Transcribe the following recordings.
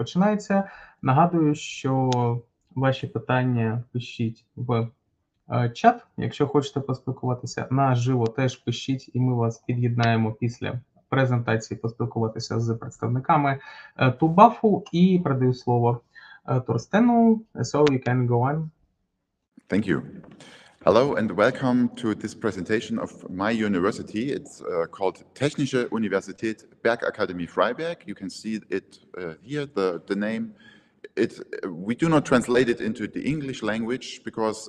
починається. Нагадую, що ваші питання пишіть в чат. Якщо хочете поспілкуватися наживо, теж пишіть, і ми вас під'єднаємо після презентації поспілкуватися з представниками ТУБАФу. І передаю слово Торстену. So you can go on. Thank you. Hello and welcome to this presentation of my university. It's called Technische Universität Bergakademie Freiberg. You can see it here, the name. We do not translate it into the English language because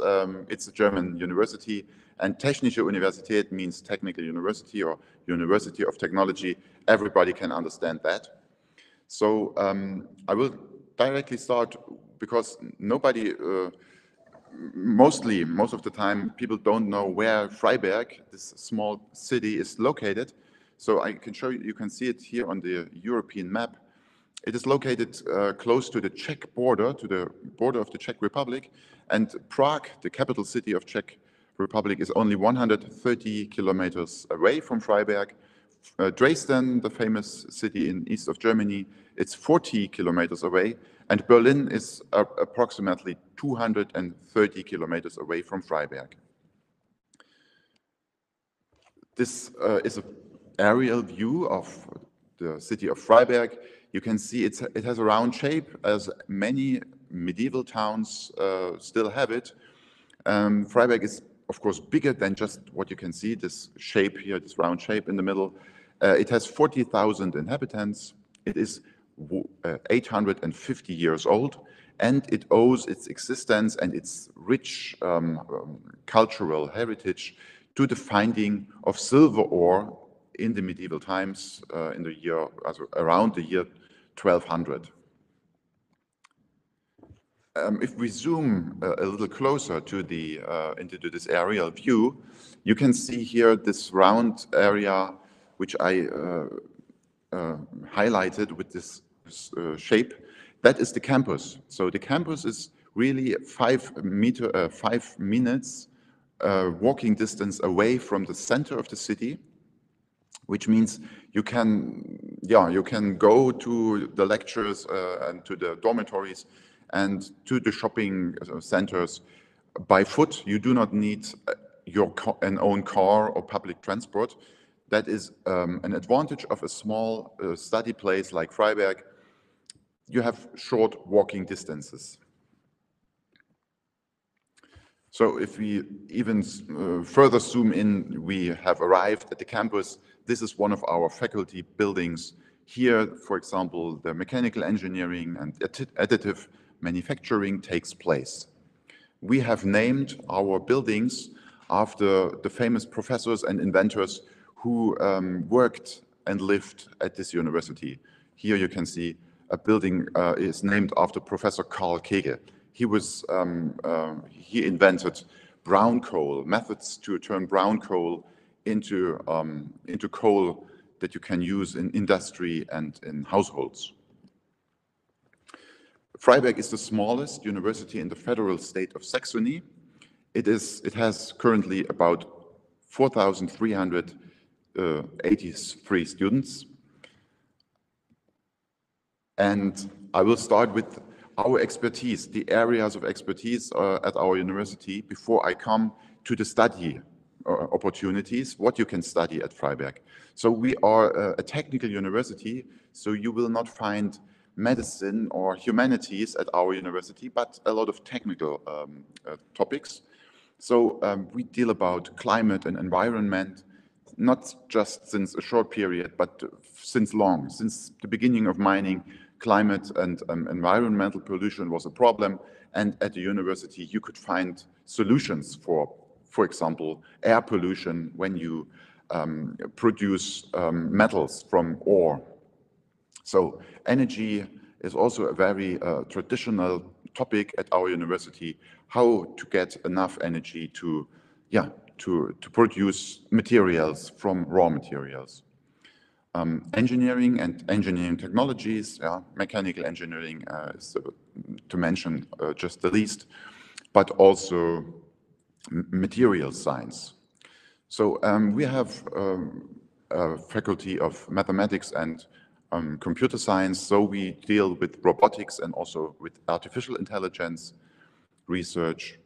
it's a German university, and Technische Universität means technical university or University of Technology. Everybody can understand that. So I will directly start because most of the time, people don't know where Freiberg, this small city, is located. So I can show you, you can see it here on the European map. It is located close to the Czech border, to the border of the Czech Republic. And Prague, the capital city of Czech Republic, is only 130 kilometers away from Freiberg. Dresden, the famous city in east of Germany, it's 40 kilometers away. And Berlin is approximately 230 kilometers away from Freiberg. This is an aerial view of the city of Freiberg. You can see it has a round shape, as many medieval towns still have it. Freiberg is, of course, bigger than just what you can see, this shape here, this round shape in the middle. It has 40,000 inhabitants. It is 850 years old, and it owes its existence and its rich cultural heritage to the finding of silver ore in the medieval times, around the year 1200. If we zoom a little closer to into this aerial view, you can see here this round area, which I highlighted with this shape. That is the campus. So the campus is really 5 minutes walking distance away from the center of the city, which means you can go to the lectures and to the dormitories and to the shopping centers by foot. You do not need an own car or public transport. That is an advantage of a small study place like Freiberg. You have short walking distances. So if we even further zoom in, we have arrived at the campus. This is one of our faculty buildings. Here, for example, the mechanical engineering and additive manufacturing takes place. We have named our buildings after the famous professors and inventors who worked and lived at this university. Here you can see a building is named after Professor Karl Kegel. He invented brown coal, methods to turn brown coal into coal that you can use in industry and in households. Freiberg is the smallest university in the federal state of Saxony. It has currently about 4,383 students. And I will start with our expertise, the areas of expertise at our university, before I come to the study opportunities, what you can study at Freiberg. So we are a technical university, so you will not find medicine or humanities at our university, but a lot of technical topics. So we deal about climate and environment, not just since a short period, but since the beginning of mining. Climate and environmental pollution was a problem, and at the university you could find solutions for example, air pollution when you produce metals from ore. So energy is also a very traditional topic at our university, how to get enough energy to produce materials from raw materials. Engineering and engineering technologies, mechanical engineering is to mention just the least, but also material science. So we have a faculty of mathematics and computer science, so we deal with robotics and also with artificial intelligence research.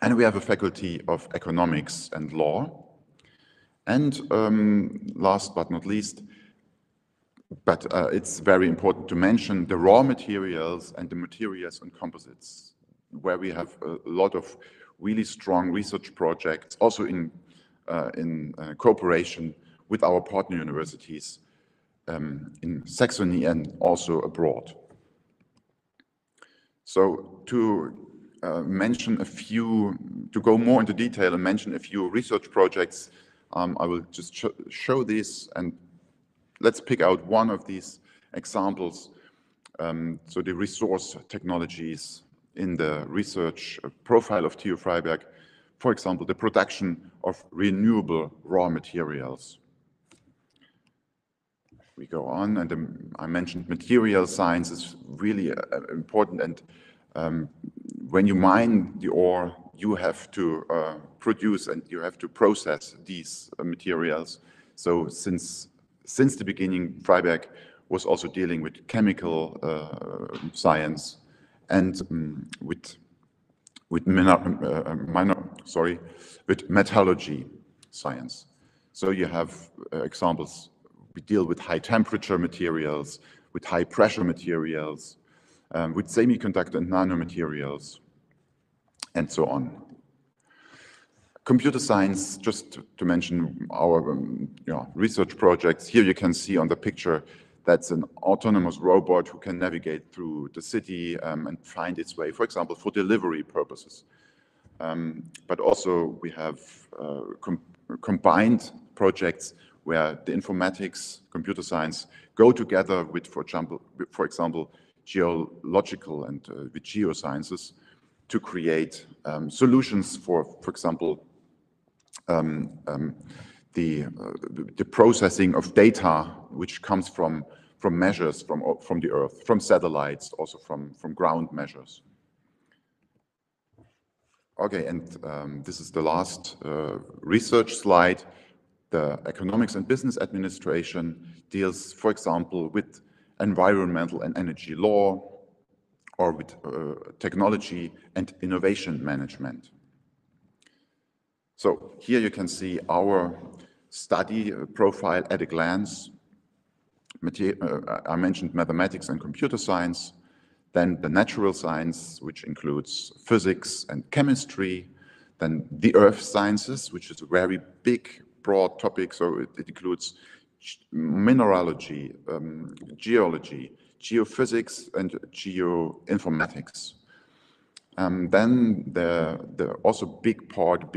And we have a faculty of economics and law. And last but not least, but it's very important to mention the raw materials and the materials and composites, where we have a lot of really strong research projects, also in cooperation with our partner universities in Saxony and also abroad. So to mention a few, to go more into detail and mention a few research projects, I will just show this, and let's pick out one of these examples. So the resource technologies in the research profile of TU Freiberg, for example, the production of renewable raw materials. We go on, and I mentioned material science is really important, and when you mine the ore, you have to produce and you have to process these materials. So since the beginning, Freiberg was also dealing with chemical science and with metallurgy science. So you have examples. We deal with high temperature materials, with high pressure materials, with semiconductor and nanomaterials, and so on. Computer science, just to mention our research projects. Here you can see on the picture that's an autonomous robot who can navigate through the city and find its way, for example, for delivery purposes. But also we have combined projects where the informatics, computer science go together with, for example, geological and with geosciences to create solutions for example, the processing of data which comes from measures from the Earth, from satellites, also from ground measures. Okay, and this is the last research slide. The economics and business administration deals, for example, with environmental and energy law, or with technology and innovation management. So here you can see our study profile at a glance. I mentioned mathematics and computer science, then the natural science, which includes physics and chemistry, then the earth sciences, which is a very big, broad topic, so it includes mineralogy, geology, geophysics, and geoinformatics. Then the also big part,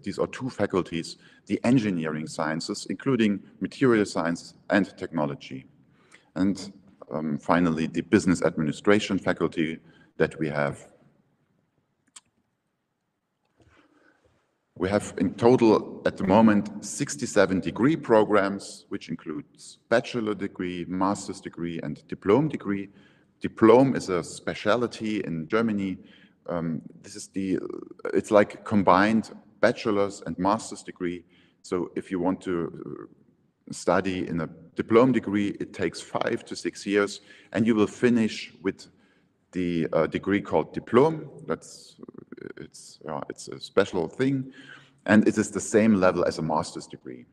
these are two faculties, the engineering sciences, including material science and technology. And finally, the business administration faculty that we have. We have in total at the moment 67 degree programs, which includes bachelor degree, master's degree, and diploma degree. Diploma is a specialty in Germany. It's like combined bachelor's and master's degree. So if you want to study in a diploma degree, it takes 5 to 6 years, and you will finish with the degree called diploma. It's a special thing, and it is the same level as a master's degree.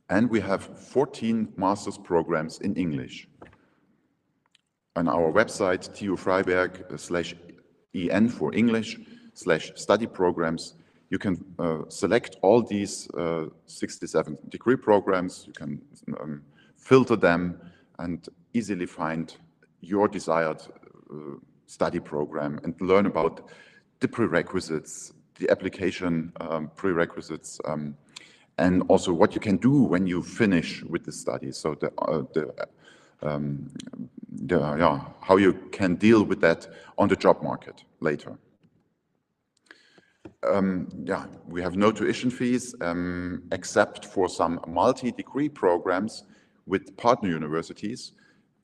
And we have 14 master's programs in English. On our website, TU Freiberg /EN for English /study programs, you can select all these 67 degree programs. You can filter them and easily find your desired study program and learn about the prerequisites, the application prerequisites, and also what you can do when you finish with the study. So how you can deal with that on the job market later. We have no tuition fees except for some multi-degree programs with partner universities.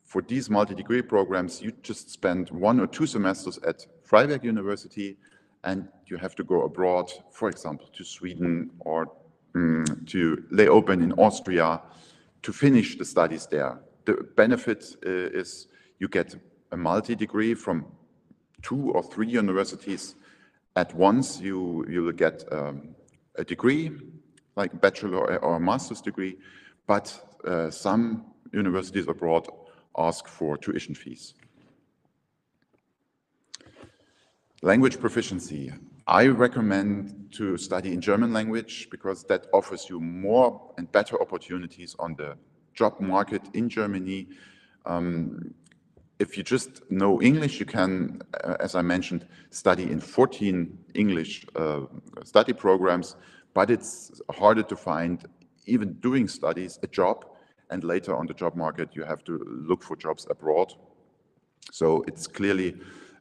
For these multi-degree programs, you just spend 1 or 2 semesters at Freiberg University, and you have to go abroad, for example, to Sweden or to Leoben in Austria to finish the studies there. the benefit is you get a multi-degree from 2 or 3 universities at once. You will get a degree, like a bachelor or a master's degree, but some universities abroad ask for tuition fees. Language proficiency. I recommend to study in German language because that offers you more and better opportunities on the job market in Germany. If you just know English, you can, as I mentioned, study in 14 English study programs, but it's harder to find, even doing studies, a job, and later on the job market, you have to look for jobs abroad. So it's clearly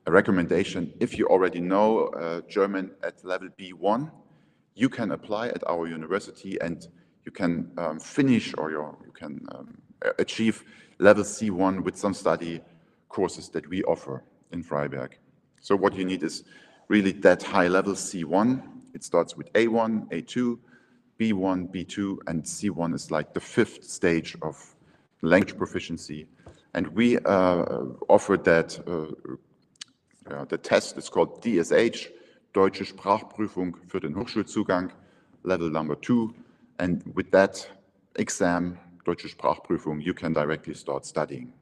a recommendation. If you already know German at level B1, you can apply at our university and you can finish, or you can achieve level C1 with some study courses that we offer in Freiberg. So what you need is really that high level C1. It starts with A1, A2, B1, B2, and C1 is like the 5th stage of language proficiency. And we offer that, the test is called DSH, Deutsche Sprachprüfung für den Hochschulzugang, level number 2. And with that exam, Deutsche Sprachprüfung, you can directly start studying.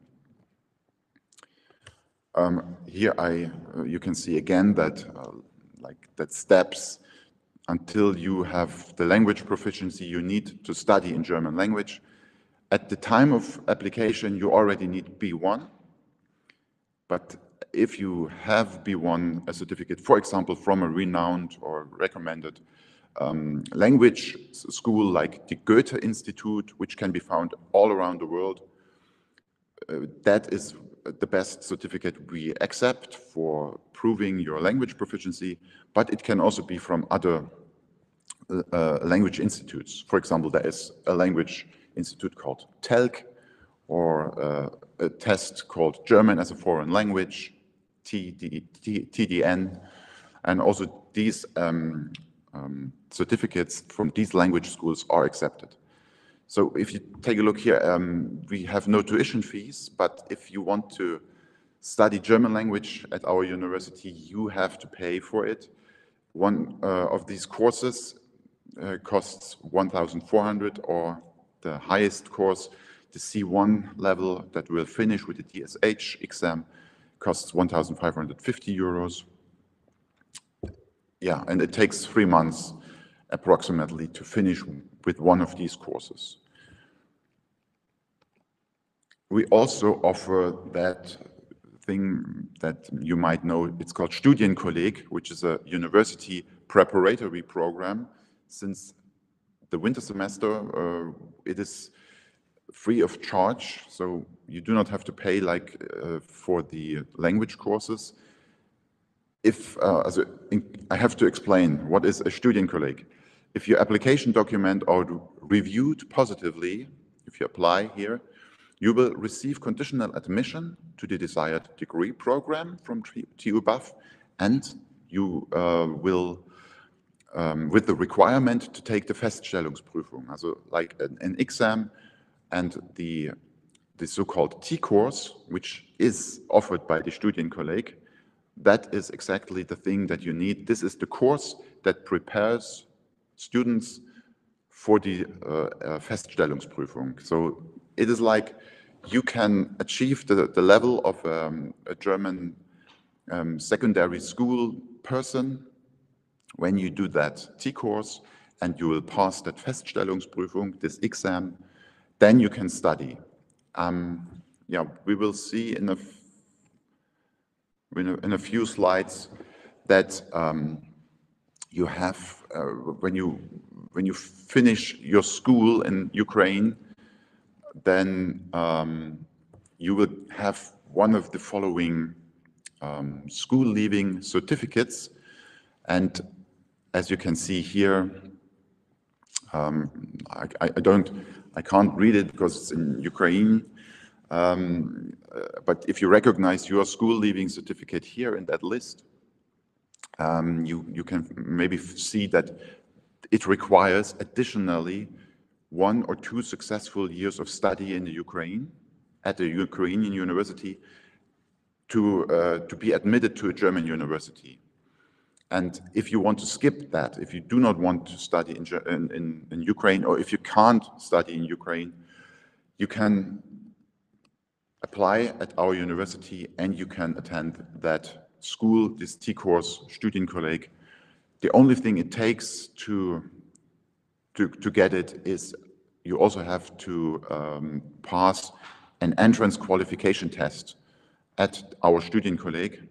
Here you can see again that that steps until you have the language proficiency you need to study in German language. At the time of application, you already need B1, but if you have B1, a certificate, for example, from a renowned or recommended language school like the Goethe Institute, which can be found all around the world, that is the best certificate we accept for proving your language proficiency, but it can also be from other language institutes. For example, there is a language institute called TELC, or a test called German as a Foreign Language, TDN, and also these certificates from these language schools are accepted. So if you take a look here, we have no tuition fees, but if you want to study German language at our university, you have to pay for it. One of these courses costs 1,400, or the highest course, the C1 level that will finish with the DSH exam, costs 1,550 euros. Yeah, and it takes 3 months approximately to finish with one of these courses. We also offer that thing that you might know, it's called Studienkolleg, which is a university preparatory program. Since the winter semester, it is free of charge, so you do not have to pay like for the language courses. I have to explain what is a Studienkolleg. If your application document are reviewed positively, if you apply here, you will receive conditional admission to the desired degree program from TU BAF, and you will, with the requirement to take the Feststellungsprüfung, also like an exam, and the so-called T-course, which is offered by the Studienkolleg, that is exactly the thing that you need. This is the course that prepares students for the Feststellungsprüfung. So it is like you can achieve the level of a German secondary school person when you do that T-course, and you will pass that Feststellungsprüfung, this exam, then you can study. Yeah, we will see in a few slides that you have, when you finish your school in Ukraine, then you will have one of the following school leaving certificates. And as you can see here, I can't read it because it's in Ukraine. But if you recognize your school leaving certificate here in that list, you can maybe see that it requires additionally 1 or 2 successful years of study in the Ukraine at a Ukrainian university to be admitted to a German university. And if you want to skip that, if you do not want to study in Ukraine, or if you can't study in Ukraine, you can apply at our university and you can attend that school, this T-course, Studienkolleg. The only thing it takes to get it is you also have to pass an entrance qualification test at our Studienkolleg,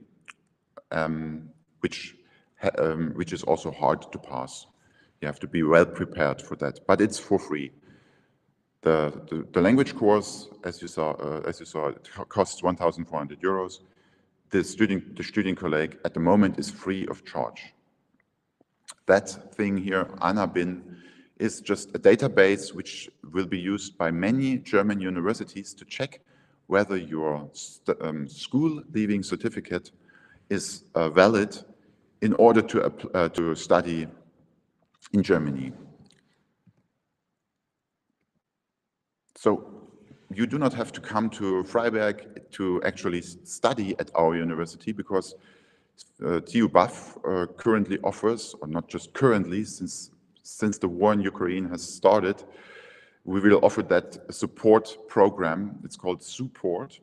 which is also hard to pass. You have to be well prepared for that, but it's for free. The language course, as you saw, it costs 1,400 euros. The Studienkolleg at the moment is free of charge. That thing here, ANABIN, is just a database which will be used by many German universities to check whether your school leaving certificate is valid in order to study in Germany. So you do not have to come to Freiberg to actually study at our university, because TU BAF currently offers, or not just currently, since the war in Ukraine has started, we will offer that support program. It's called Support.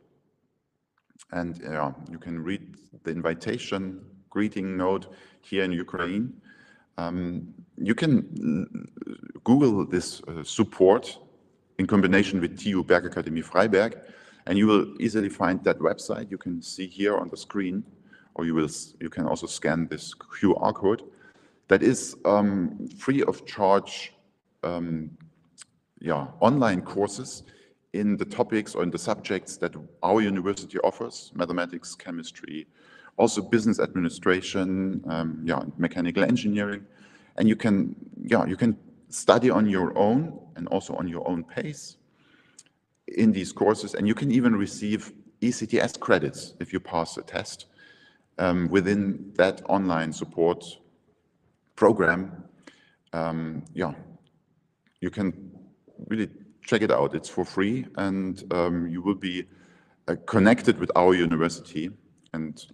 And you can read the invitation greeting note here in Ukraine. You can Google this support in combination with TU Bergakademie Freiberg, and you will easily find that website. You can see here on the screen, or you can also scan this QR code. That is free of charge online courses in the topics or in the subjects that our university offers: mathematics, chemistry, also business administration, mechanical engineering. And you can study on your own and also on your own pace in these courses, and you can even receive ECTS credits if you pass a test within that online support program. You can really check it out. It's for free, and you will be connected with our university and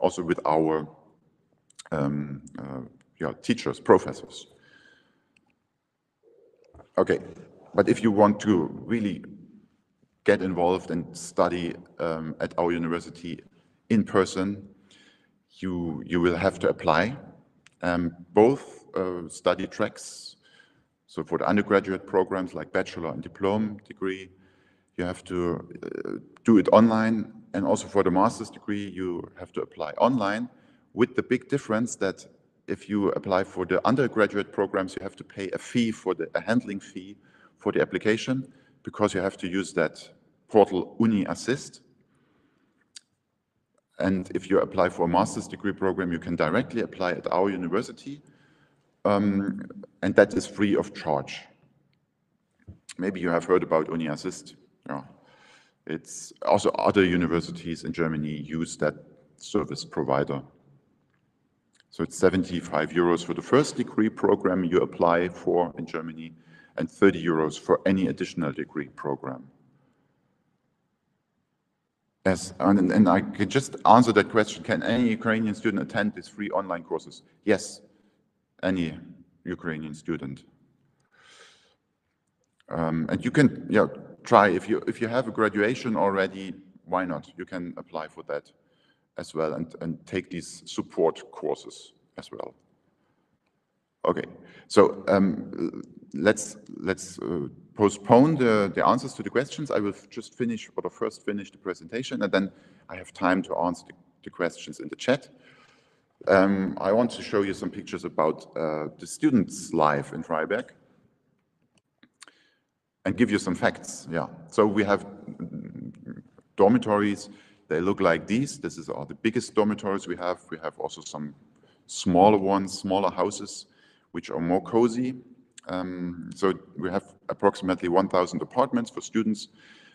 also with our teachers, professors. Okay, but if you want to really get involved and study at our university in person, you will have to apply. Both study tracks, so for the undergraduate programs like bachelor and diploma degree, you have to do it online, and also for the master's degree, you have to apply online, with the big difference that if you apply for the undergraduate programs, you have to pay a handling fee for the application, because you have to use that portal Uni Assist. And if you apply for a master's degree program, you can directly apply at our university, and that is free of charge. Maybe you have heard about Uni Assist. Yeah. It's also other universities in Germany use that service provider. So it's 75 euros for the first degree program you apply for in Germany, and 30 euros for any additional degree program. Yes, and I can just answer that question. Can any Ukrainian student attend these free online courses? Yes, any Ukrainian student. And you can try, if you have a graduation already, why not? You can apply for that as well, and take these support courses as well. Okay, so let's postpone the answers to the questions. I will just first finish the presentation, and then I have time to answer the questions in the chat. I want to show you some pictures about the students' life in Freiberg and give you some facts. Yeah, so we have dormitories. They look like these. This are the biggest dormitories we have. We have also some smaller ones, smaller houses, which are more cozy. So we have approximately 1,000 apartments for students.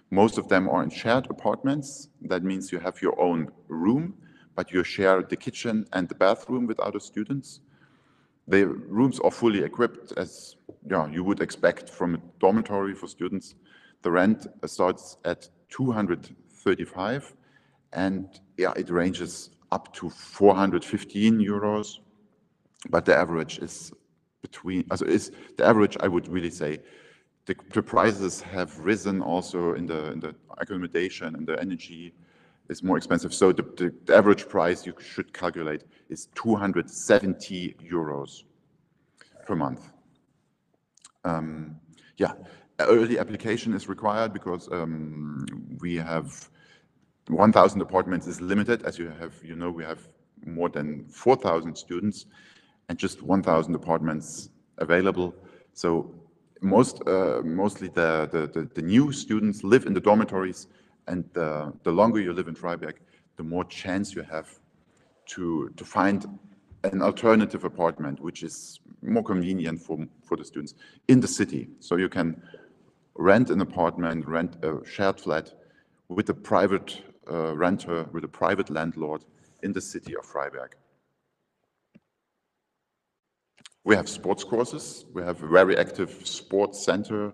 Most of them are in shared apartments. That means you have your own room, but you share the kitchen and the bathroom with other students. The rooms are fully equipped, as you would expect from a dormitory for students. The rent starts at 235, and yeah, it ranges up to 415 euros, but the average is between, the average, I would really say, the prices have risen also in the accommodation, and the energy is more expensive. So the average price you should calculate is 270 euros per month. Yeah, early application is required because we have 1,000 apartments is limited. As you know, we have more than 4,000 students and just 1,000 apartments available. So mostly the new students live in the dormitories, and the longer you live in Freiberg, the more chance you have to find an alternative apartment, which is more convenient for the students in the city. So you can rent an apartment, rent a shared flat with a private renter, with a private landlord in the city of Freiberg. We have sports courses. We have a very active sports center.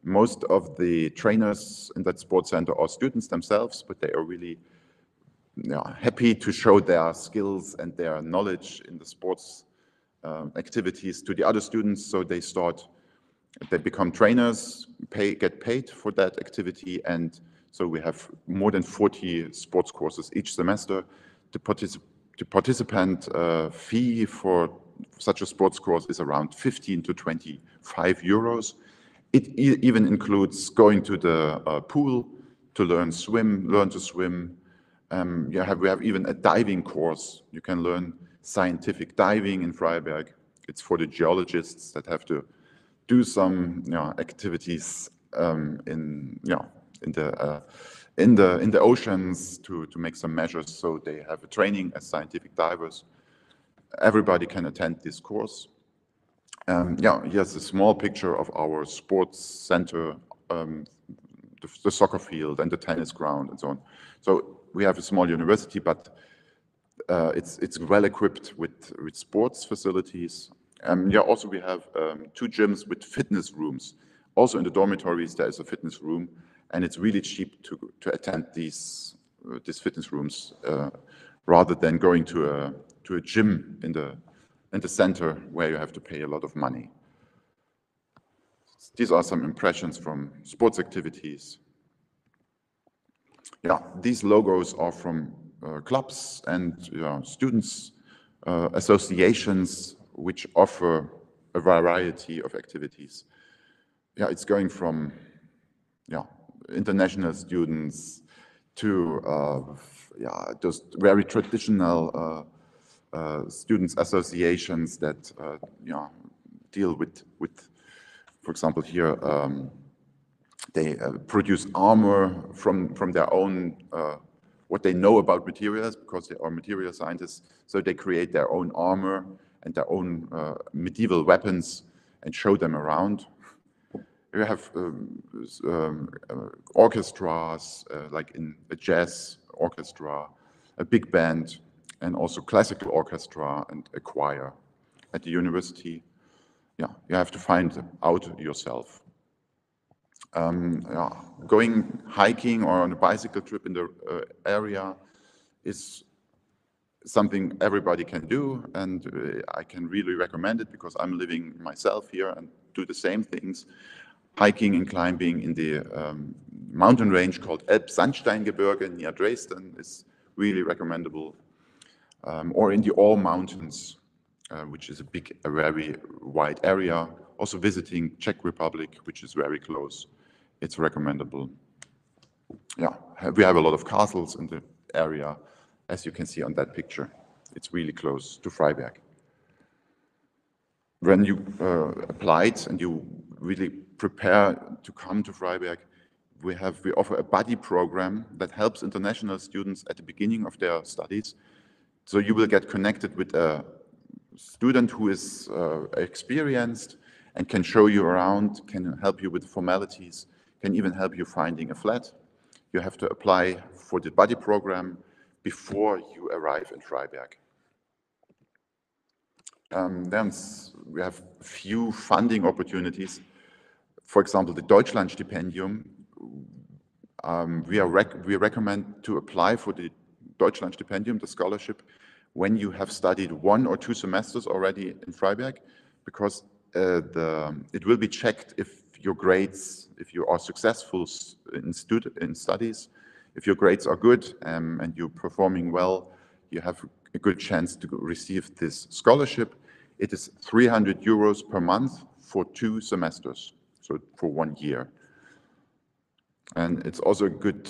Most of the trainers in that sports center are students themselves, but they are really happy to show their skills and their knowledge in the sports activities to the other students. So they become trainers, get paid for that activity, and so we have more than 40 sports courses each semester. The participant fee for such a sports course is around 15 to 25 euros. It even includes going to the pool to learn to swim. We have even a diving course. You can learn scientific diving in Freiberg. It's for the geologists that have to do some activities in the oceans to make some measures. So they have a training as scientific divers. Everybody can attend this course. Here's a small picture of our sports center, the soccer field and the tennis ground and so on. So we have a small university, but it's well equipped with sports facilities. Also we have 2 gyms with fitness rooms. Also in the dormitories there is a fitness room, and it's really cheap to attend these fitness rooms rather than going to a gym in the center where you have to pay a lot of money. These are some impressions from sports activities. Yeah, these logos are from clubs and students associations which offer a variety of activities. Yeah, it's going from international students to those very traditional students associations that deal with, for example, here they produce armor from their own what they know about materials, because they are material scientists. So they create their own armor and their own medieval weapons and show them around. We have orchestras, like in a jazz orchestra, a big band, and also classical orchestra and a choir. At the university, you have to find out yourself. Going hiking or on a bicycle trip in the area is something everybody can do, and I can really recommend it because I'm living myself here and do the same things. Hiking and climbing in the mountain range called Elbsandsteingebirge near Dresden is really recommendable, or in the All Mountains, which is a very wide area. Also visiting Czech Republic, which is very close. It's recommendable. Yeah, we have a lot of castles in the area, as you can see on that picture. It's really close to Freiberg. When you applied and you really prepare to come to Freiberg, we offer a buddy program that helps international students at the beginning of their studies. So you will get connected with a student who is experienced and can show you around, can help you with formalities, can even help you finding a flat. You have to apply for the buddy program before you arrive in Freiberg. Then we have a few funding opportunities. For example, the Deutschlandstipendium. we recommend to apply for the Deutschlandstipendium, the scholarship, when you have studied 1 or 2 semesters already in Freiberg, because it will be checked if your grades, if you are successful in studies, if your grades are good and you're performing well, you have a good chance to receive this scholarship. It is 300 euros per month for 2 semesters, so for 1 year. And it's also a good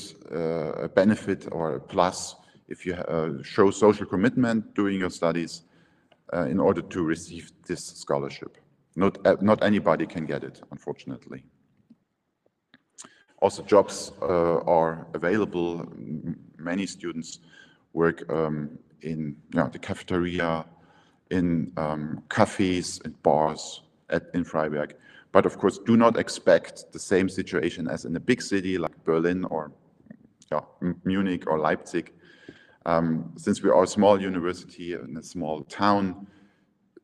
benefit or a plus if you show social commitment during your studies in order to receive this scholarship. Not anybody can get it, unfortunately. Also, jobs are available. Many students work in the cafeteria, in cafes and bars in Freiberg. But of course, do not expect the same situation as in a big city like Berlin or Munich or Leipzig. Since we are a small university in a small town,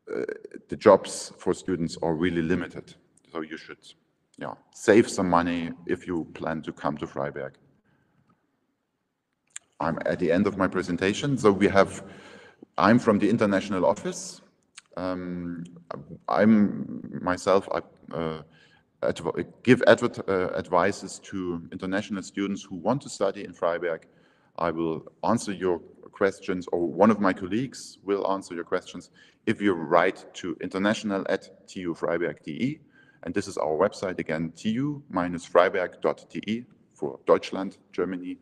the jobs for students are really limited. So you should save some money if you plan to come to Freiberg. I'm at the end of my presentation. So I'm from the international office. I give advices to international students who want to study in Freiberg. I will answer your questions, or one of my colleagues will answer your questions if you write to international@tufreiberg.de. And this is our website again, tu-freiberg.de for Deutschland, Germany,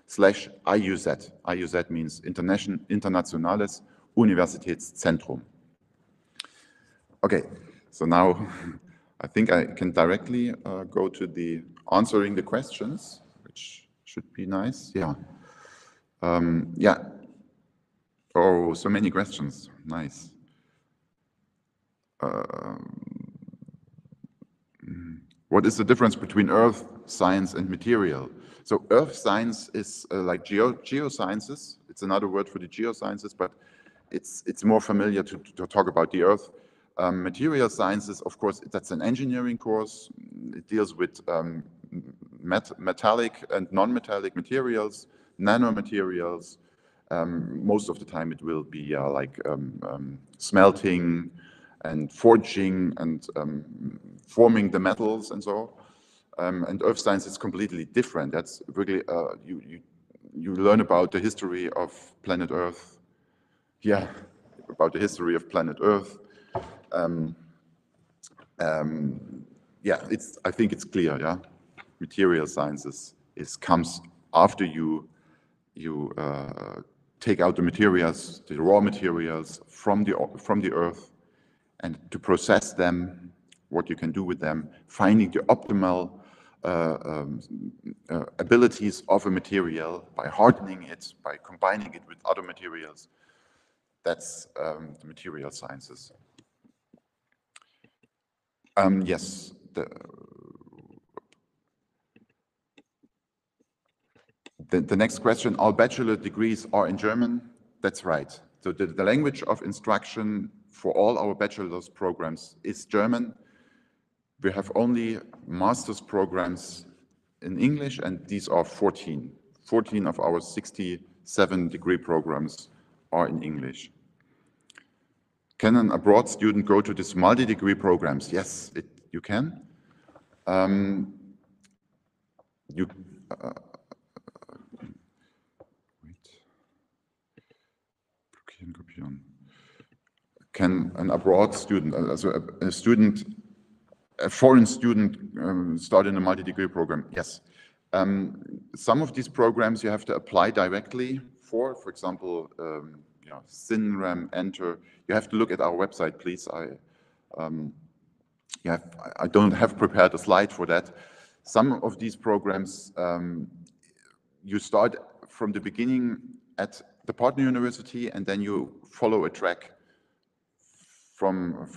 /IUZ. IUZ means Internationales Universitätszentrum. Okay, so now I think I can directly go to the answering the questions, which should be nice. Yeah. Oh, so many questions. Nice. What is the difference between earth science and material? So earth science is like geosciences. It's another word for the geosciences, but it's more familiar to talk about the earth. Material sciences, of course, that's an engineering course. It deals with metallic and non-metallic materials, nanomaterials. Most of the time it will be like smelting and forging and forming the metals and so. And earth science is completely different. That's really, you learn about the history of planet Earth. Yeah, about the history of planet Earth. I think it's clear, yeah? Material sciences comes after you take out the materials, the raw materials from the earth, and to process them, what you can do with them, finding the optimal abilities of a material by hardening it, by combining it with other materials. That's the material sciences. Yes, the next question, all bachelor degrees are in German. That's right. So the language of instruction for all our bachelor's programs is German. We have only master's programs in English, and these are 14. 14 of our 67 degree programs are in English. Can an abroad student go to these multi-degree programs? Yes, you can. Can an abroad student, also a foreign student, start in a multi-degree program? Yes. Some of these programs you have to apply directly for example, SINRAM, Enter. You have to look at our website, please. I don't have prepared a slide for that. Some of these programs, you start from the beginning at the partner university, and then you follow a track from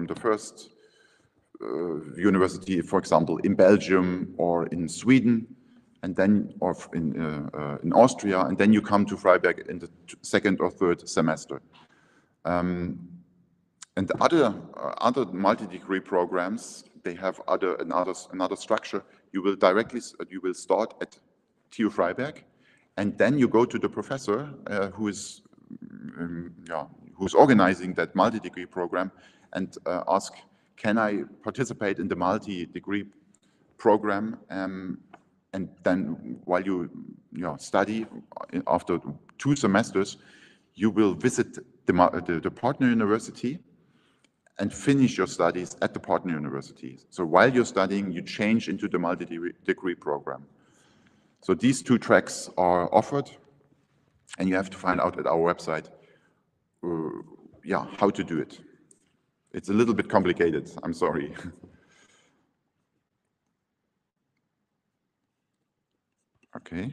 the first university, for example, in Belgium or in Sweden, and then or in Austria, and then you come to Freiberg in the second or third semester. And the other multi-degree programs, they have another structure. You will start at TU Freiberg, and then you go to the professor who's organizing that multi-degree program and ask, can I participate in the multi-degree program? And then while you study, after 2 semesters, you will visit the partner university and finish your studies at the partner university. So while you're studying, you change into the multi-degree program. So these 2 tracks are offered, and you have to find out at our website how to do it. It's a little bit complicated, I'm sorry. Okay.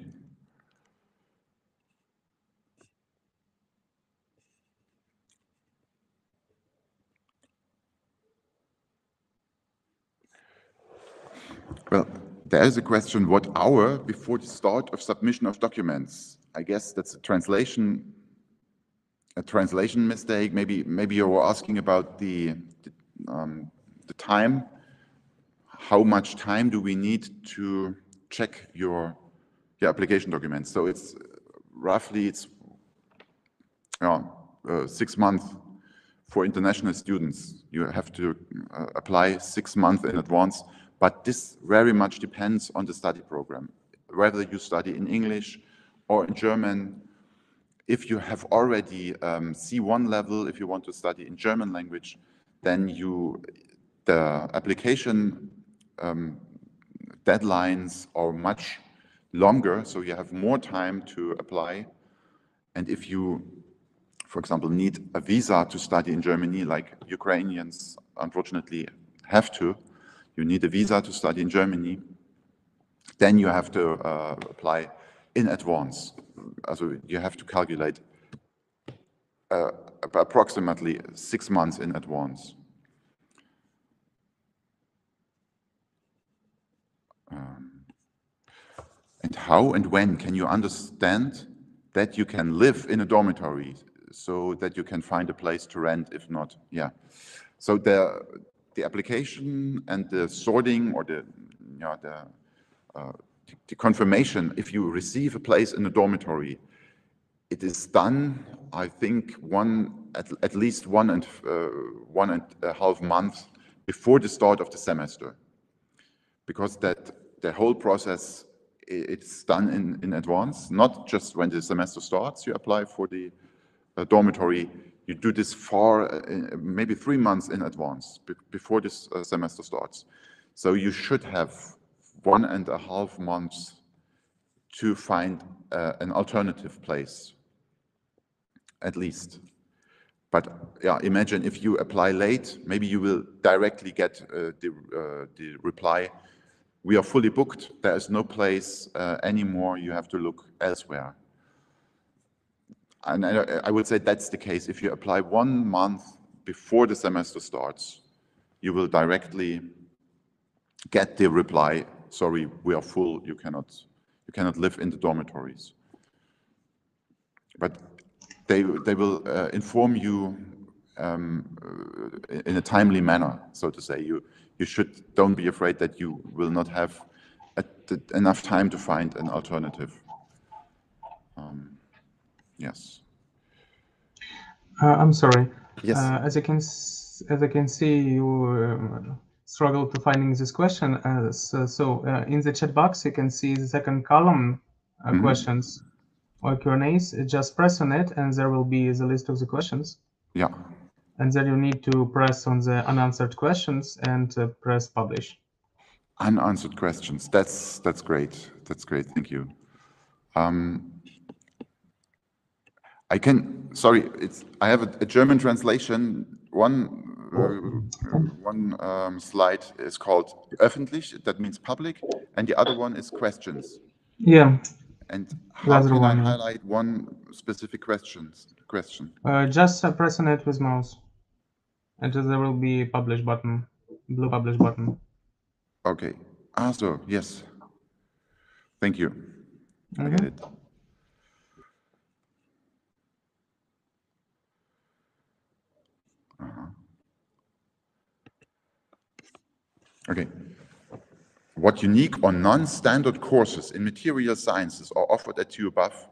Well, there is a question, what hour before the start of submission of documents? I guess that's a translation mistake. Maybe you were asking about the time. How much time do we need to check your application documents? So it's roughly 6 months for international students. You have to apply 6 months in advance, but this very much depends on the study program, whether you study in English or in German. If you have already C1 level, if you want to study in German language, then the application deadlines are much longer, so you have more time to apply. And if you, for example, need a visa to study in Germany, like Ukrainians unfortunately have to, you need a visa to study in Germany, then you have to apply in advance. So you have to calculate approximately 6 months in advance. And how and when can you understand that you can live in a dormitory so that you can find a place to rent if not? Yeah. So the application and the sorting or the confirmation, if you receive a place in a dormitory, it is done, I think, at least one and a half months before the start of the semester, because the whole process, it's done in advance, not just when the semester starts, you apply for the dormitory. You do this maybe 3 months in advance before this semester starts. So you should have 1.5 months to find an alternative place, at least. But yeah, imagine if you apply late, maybe you will directly get the reply, we are fully booked, there is no place anymore, you have to look elsewhere. And I would say that's the case. If you apply 1 month before the semester starts, you will directly get the reply, sorry, we are full, you cannot live in the dormitories. But they will inform you in a timely manner, so to say. Don't be afraid that you will not have enough time to find an alternative. Yes. I'm sorry. Yes. As I can see, you struggle to finding this question. So in the chat box, you can see the second column, questions or Q&As. Just press on it, and there will be the list of the questions. Yeah. And then you need to press on the unanswered questions and press publish. Unanswered questions. That's great. That's great. Thank you. I have a German translation. One slide is called öffentlich, that means public, and the other one is questions. Yeah. And how can I highlight one specific question? Just press on it with mouse, and there will be publish button, blue publish button. Okay. So yes. Thank you. I get it. Okay. what unique or non-standard courses in material sciences are offered at TU Buff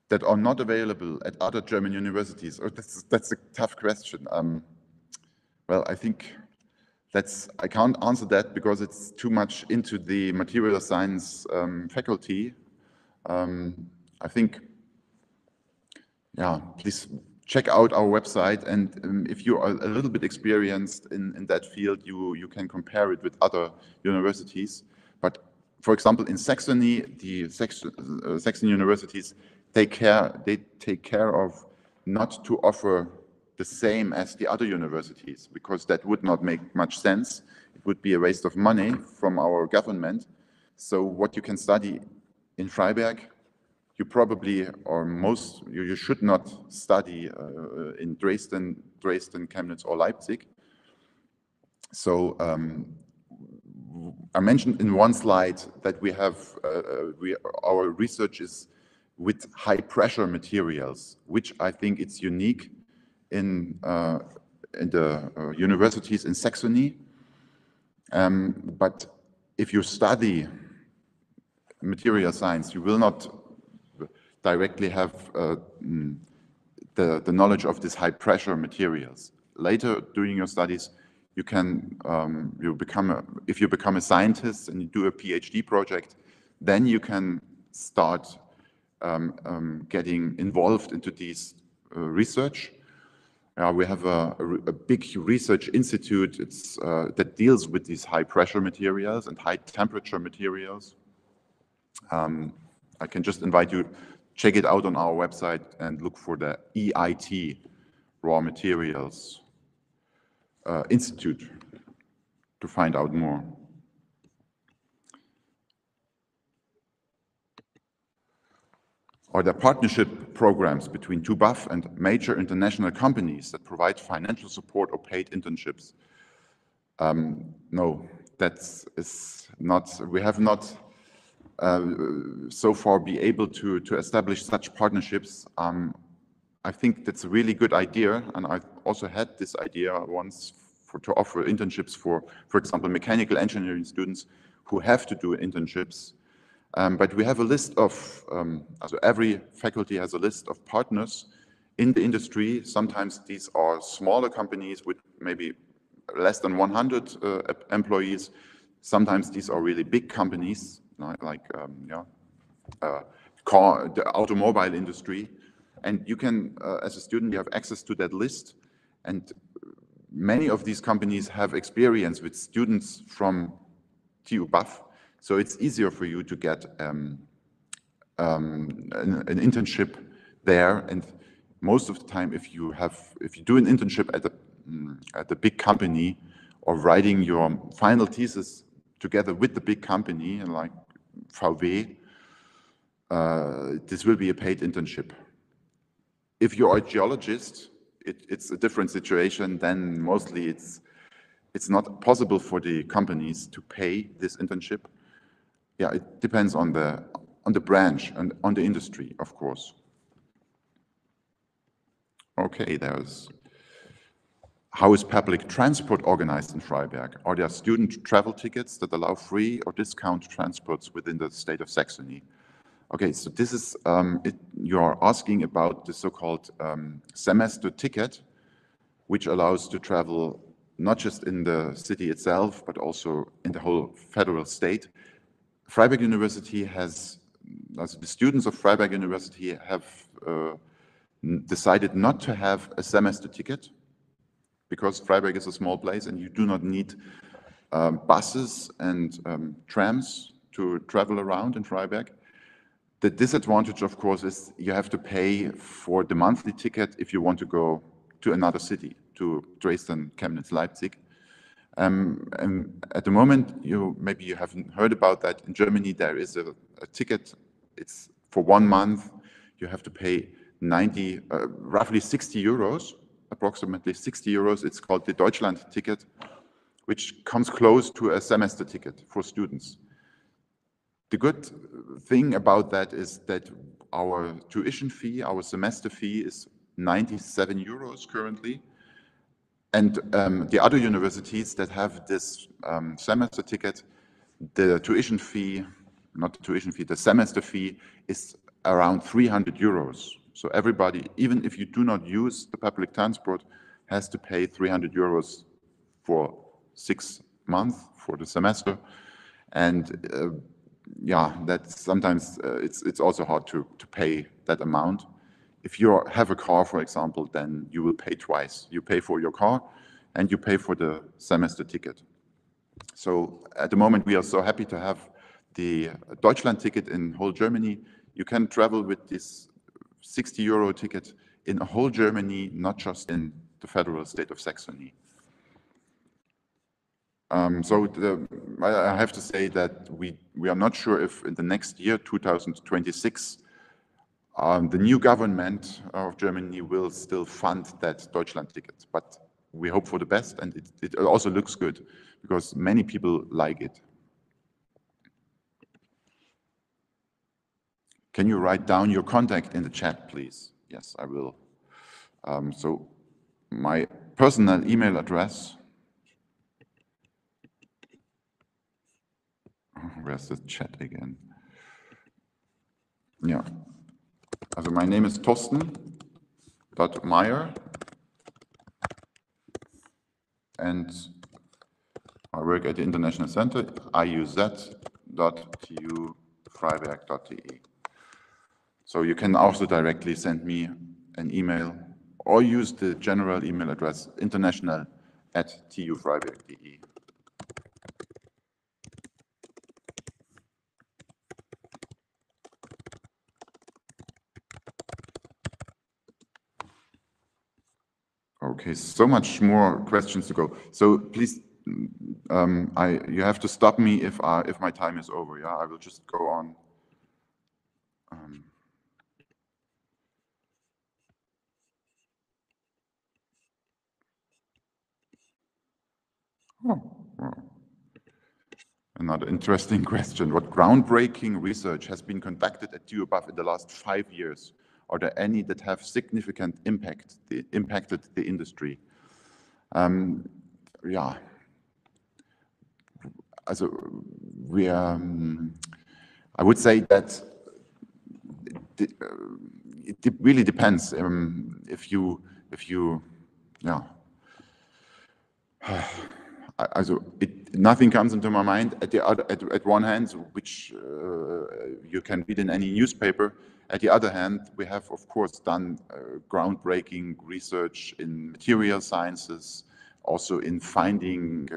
that are not available at other German universities? Oh, that's a tough question. Well, I think I can't answer that because it's too much into the material science faculty. I think, yeah, please check out our website, and if you are a little bit experienced in that field, you can compare it with other universities. But for example, in Saxony, the Saxon universities take care of not to offer the same as the other universities, because that would not make much sense. It would be a waste of money from our government. So what you can study in Freiberg, you probably, or you should not study in Dresden, Chemnitz, or Leipzig. So I mentioned in one slide that we have our research is with high pressure materials, which I think it's unique in the universities in Saxony. But if you study material science, you will not directly have the knowledge of these high pressure materials. Later during your studies, you can if you become a scientist and you do a PhD project, then you can start getting involved into these research. We have a big research institute that deals with these high pressure materials and high temperature materials. I can just invite you, check it out on our website and look for the EIT, Raw Materials Institute, to find out more. Are there partnership programs between TU Buff and major international companies that provide financial support or paid internships? No, is not. We have not so far be able to establish such partnerships. I think that's a really good idea, and I also had this idea once to offer internships for example, mechanical engineering students who have to do internships. But we have a list of, so every faculty has a list of partners in the industry. Sometimes these are smaller companies with maybe less than 100 employees. Sometimes these are really big companies, like the automobile industry. And you can, as a student, you have access to that list. And many of these companies have experience with students from TU Buff. So it's easier for you to get an internship there. And most of the time, if you do an internship at the big company, or writing your final thesis together with the big company, like VW, this will be a paid internship. If you are a geologist, it's a different situation. Then mostly it's not possible for the companies to pay this internship. Yeah, it depends on the branch and on the industry, of course. Okay, how is public transport organized in Freiberg? Are there student travel tickets that allow free or discount transports within the state of Saxony? Okay, so this is, you are asking about the so-called semester ticket, which allows to travel not just in the city itself, but also in the whole federal state. Freiberg University the students of Freiberg University have decided not to have a semester ticket, because Freiberg is a small place and you do not need buses and trams to travel around in Freiberg. The disadvantage, of course, is you have to pay for the monthly ticket if you want to go to another city, to Dresden, Chemnitz, Leipzig. And at the moment, maybe you haven't heard about that. In Germany, there is a ticket. It's for 1 month. You have to pay roughly 60 euros, approximately 60 euros. It's called the Deutschland ticket, which comes close to a semester ticket for students. The good thing about that is that our tuition fee, our semester fee, is 97 euros currently. And the other universities that have this semester ticket, the tuition fee, not the tuition fee, the semester fee is around 300 euros. So everybody, even if you do not use the public transport, has to pay 300 euros for 6 months, for the semester. And yeah, that's sometimes it's also hard to pay that amount. If you have a car, for example, then you will pay twice. You pay for your car and you pay for the semester ticket. So at the moment, we are so happy to have the Deutschland ticket in whole Germany. You can travel with this 60 euro ticket in whole Germany, not just in the federal state of Saxony. I have to say that we are not sure if in the next year, 2026, the new government of Germany will still fund that Deutschland ticket. But we hope for the best, and it also looks good because many people like it. Can you write down your contact in the chat, please? Yes, I will. So my personal email address, where's the chat again? Yeah. Also my name is Torsten.Meyer, and I work at the International Center, iuz.tu-freiberg.de. So you can also directly send me an email or use the general email address international@tu-freiberg.de. Okay, so much more questions to go. So please, you have to stop me if my time is over. Yeah, I will just go on. Another interesting question. What groundbreaking research has been conducted at TU above in the last 5 years? Are there any that have significant impacted the industry? Yeah. Also, I would say that it really depends. If you, yeah. Also, nothing comes into my mind. At one hand, which you can read in any newspaper. At the other hand, we have, of course, done groundbreaking research in material sciences, also in finding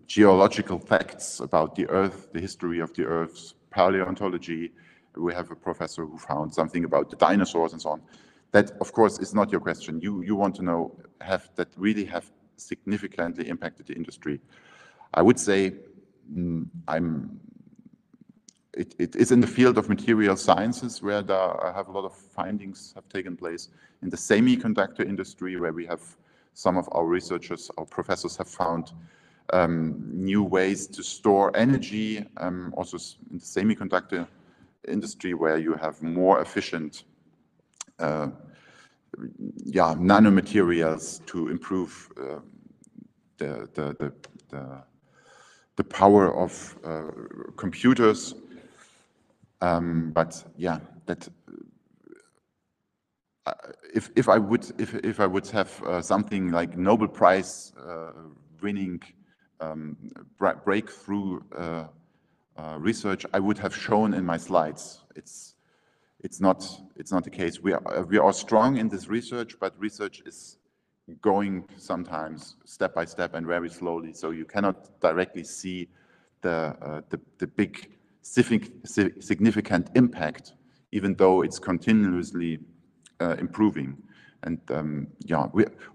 geological facts about the Earth, the history of the Earth, paleontology. We have a professor who found something about the dinosaurs and so on. That, of course, is not your question. You want to know that really have significantly impacted the industry. I would say it is in the field of material sciences where I have a lot of findings have taken place. In the semiconductor industry, where we have some of our researchers, our professors have found new ways to store energy. Also in the semiconductor industry, where you have more efficient nanomaterials to improve the power of computers. But yeah, that if I would have something like Nobel Prize winning breakthrough research, I would have shown in my slides. It's not the case. We are strong in this research, but research is going sometimes step by step and very slowly. So you cannot directly see the big significant impact, even though it's continuously improving. And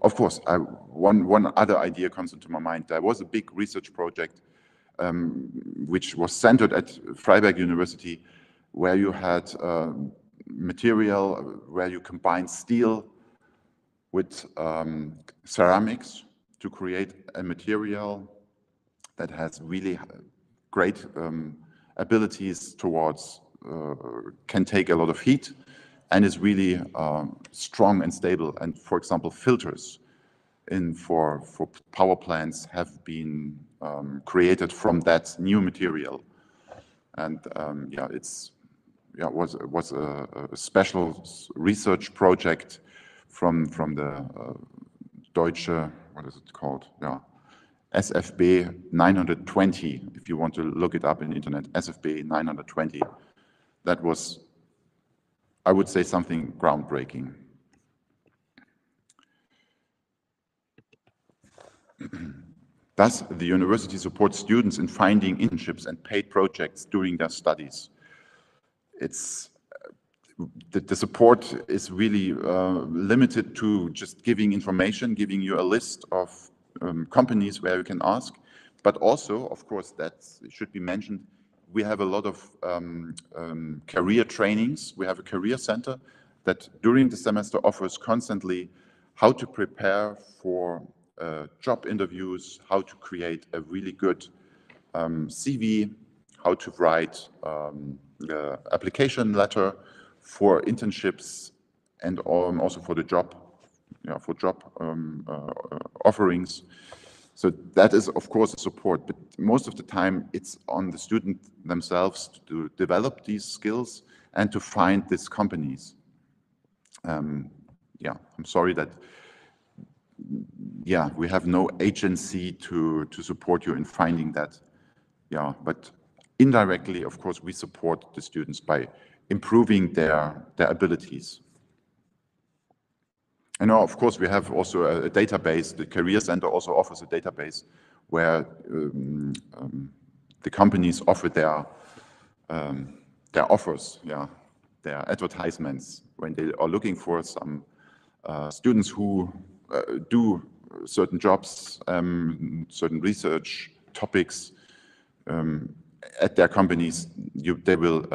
of course, one other idea comes into my mind. There was a big research project which was centered at Freiberg University, where you had material where you combine steel with ceramics to create a material that has really great abilities towards, can take a lot of heat and is really strong and stable. And for example, filters for power plants have been created from that new material. And yeah, was a special research project from the Deutsche, what is it called? Yeah, SFB 920. If you want to look it up in the internet, SFB 920. That was, I would say, something groundbreaking. Thus, the university supports students in finding internships and paid projects during their studies. It's the support is really limited to just giving information, giving you a list of companies where you can ask, but also, of course, that should be mentioned, we have a lot of career trainings. We have a career center that during the semester offers constantly how to prepare for job interviews, how to create a really good CV, how to write application letter for internships, and also for the job, offerings. So that is, of course, a support, but most of the time it's on the student themselves to develop these skills and to find these companies. Yeah, I'm sorry that, yeah, we have no agency to support you in finding that. Yeah, but indirectly, of course, we support the students by improving their abilities. And of course, we have also a database. The Career Center also offers a database where the companies offer their offers, yeah, their advertisements when they are looking for some students who do certain jobs, certain research topics at their companies. They will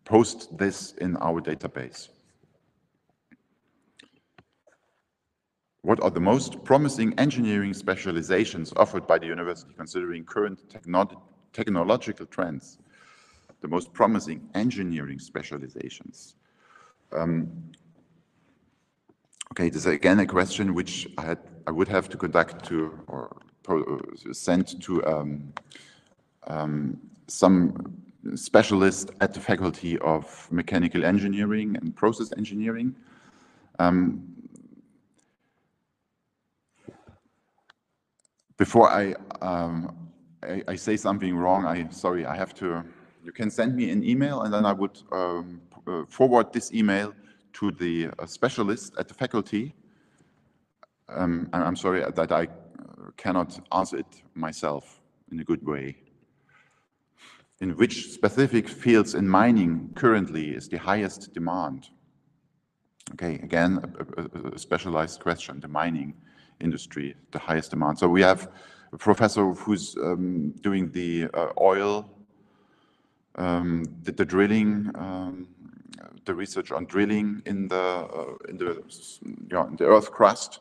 post this in our database. What are the most promising engineering specializations offered by the university considering current technological trends? The most promising engineering specializations. Okay, this is again a question which I would have to conduct to or send to some specialist at the Faculty of Mechanical Engineering and Process Engineering. Before I say something wrong, sorry, I have to, you can send me an email and then I would forward this email to the specialist at the faculty. I'm sorry that I cannot answer it myself in a good way. In which specific fields in mining currently is the highest demand? Okay, again, a specialized question, the mining industry, the highest demand. So we have a professor who's doing the oil, the drilling, the research on drilling in the earth crust.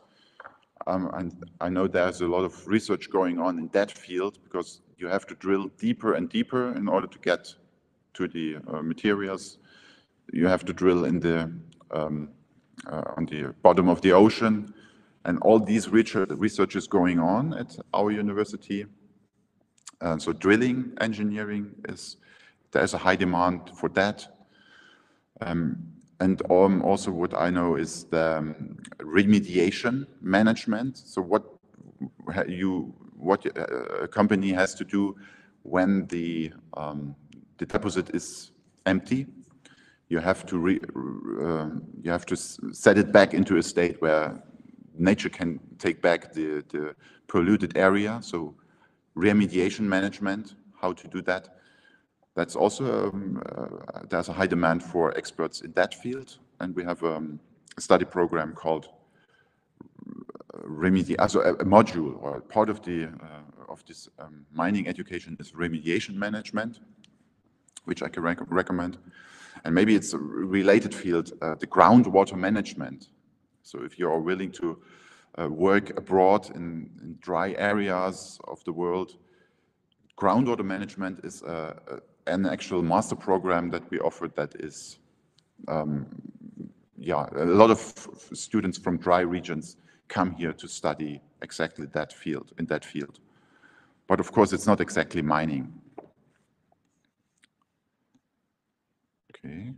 And I know there's a lot of research going on in that field because you have to drill deeper and deeper in order to get to the materials. You have to drill in the on the bottom of the ocean, and all these research is going on at our university. So drilling engineering there's a high demand for that. And also what I know is the remediation management. So what a company has to do when the deposit is empty. You have to set it back into a state where nature can take back the polluted area. So remediation management, how to do that. That's also, there's a high demand for experts in that field. And we have a study program called also a module or part of this mining education is remediation management, which I can recommend. And maybe it's a related field, the groundwater management. So if you are willing to work abroad in dry areas of the world, groundwater management is an actual master program that we offer that is, yeah, a lot of students from dry regions come here to study exactly that field, in that field. But of course, it's not exactly mining. Okay.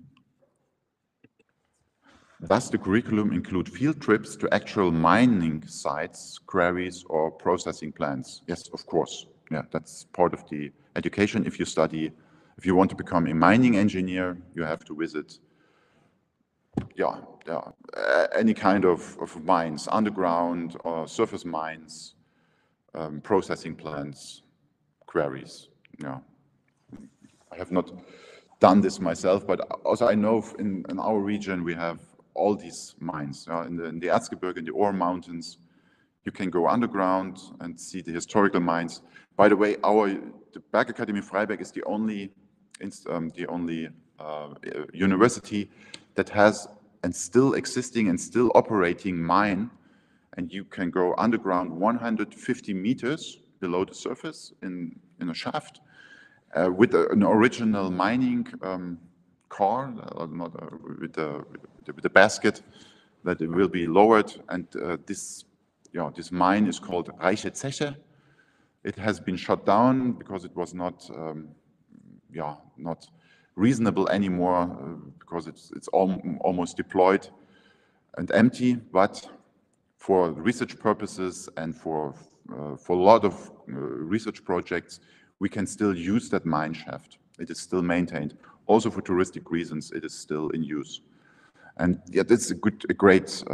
Does the curriculum include field trips to actual mining sites, quarries, or processing plants? Yes, of course. Yeah, that's part of the education. If you want to become a mining engineer, you have to visit, any kind of mines, underground or surface mines, processing plants, quarries. Yeah, I have not done this myself, but also I know in our region we have all these mines. In the Erzgebirge, in the Ore Mountains, you can go underground and see the historical mines. By the way, the Bergakademie Freiberg is the only university that has and still existing and still operating mine, and you can go underground 150 meters below the surface in a shaft with an original mining car, with the basket that it will be lowered, and this mine is called Reiche Zeche. It has been shut down because it was not reasonable anymore, because it's almost deployed and empty. But for research purposes and for a lot of research projects, we can still use that mine shaft. It is still maintained. Also for touristic reasons, it is still in use. And yeah, that's a great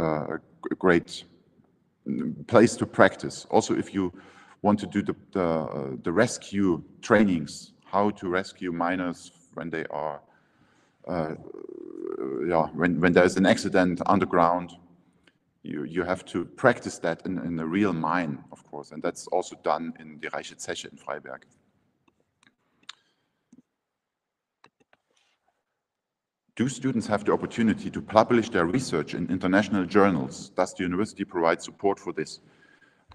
place to practice. Also, if you want to do the rescue trainings, how to rescue miners when they are, when there is an accident underground, you have to practice that in a real mine, of course, and that's also done in the Reiche Zeche in Freiberg. Do students have the opportunity to publish their research in international journals? Does the university provide support for this?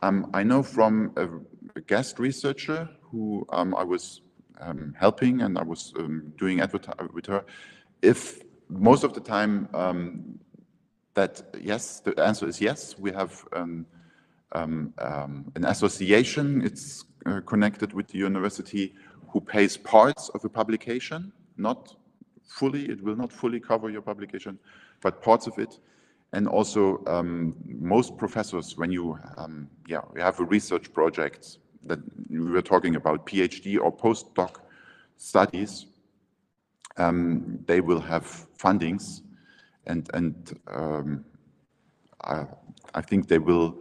I know from a guest researcher who I was helping, and I was doing advertising with her, if most of the time that yes, the answer is yes. We have an association, it's connected with the university, who pays parts of a publication, not fully, it will not fully cover your publication, but parts of it. And also most professors, when you have a research project that we were talking about, PhD or postdoc studies, they will have fundings, and I think they will,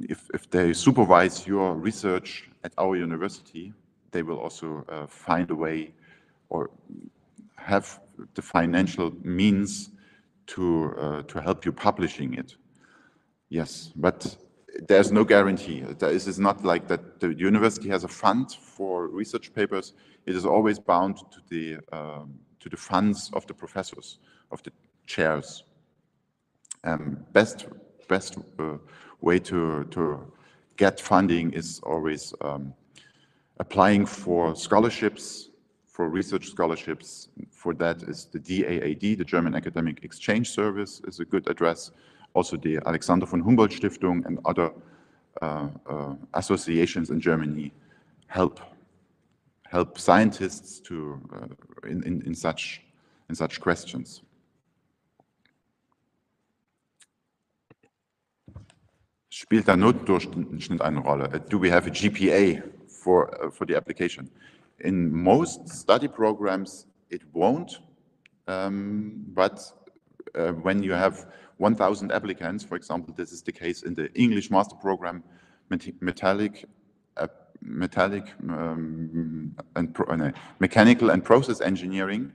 if they supervise your research at our university, they will also find a way or have the financial means to help you publishing it. Yes, but there's no guarantee. This is not like that the university has a fund for research papers. It is always bound to the funds of the professors, of the chairs. Best way to get funding is always applying for scholarships, for research scholarships. For that is the DAAD, the German Academic Exchange Service, is a good address. Also the Alexander von Humboldt Stiftung and other associations in Germany help scientists to in such questions. Spielt der Notendurchschnitt eine Rolle? Do we have a GPA for the application? In most study programs, it won't, but when you have 1,000 applicants, for example, this is the case in the English master program, mechanical and process engineering.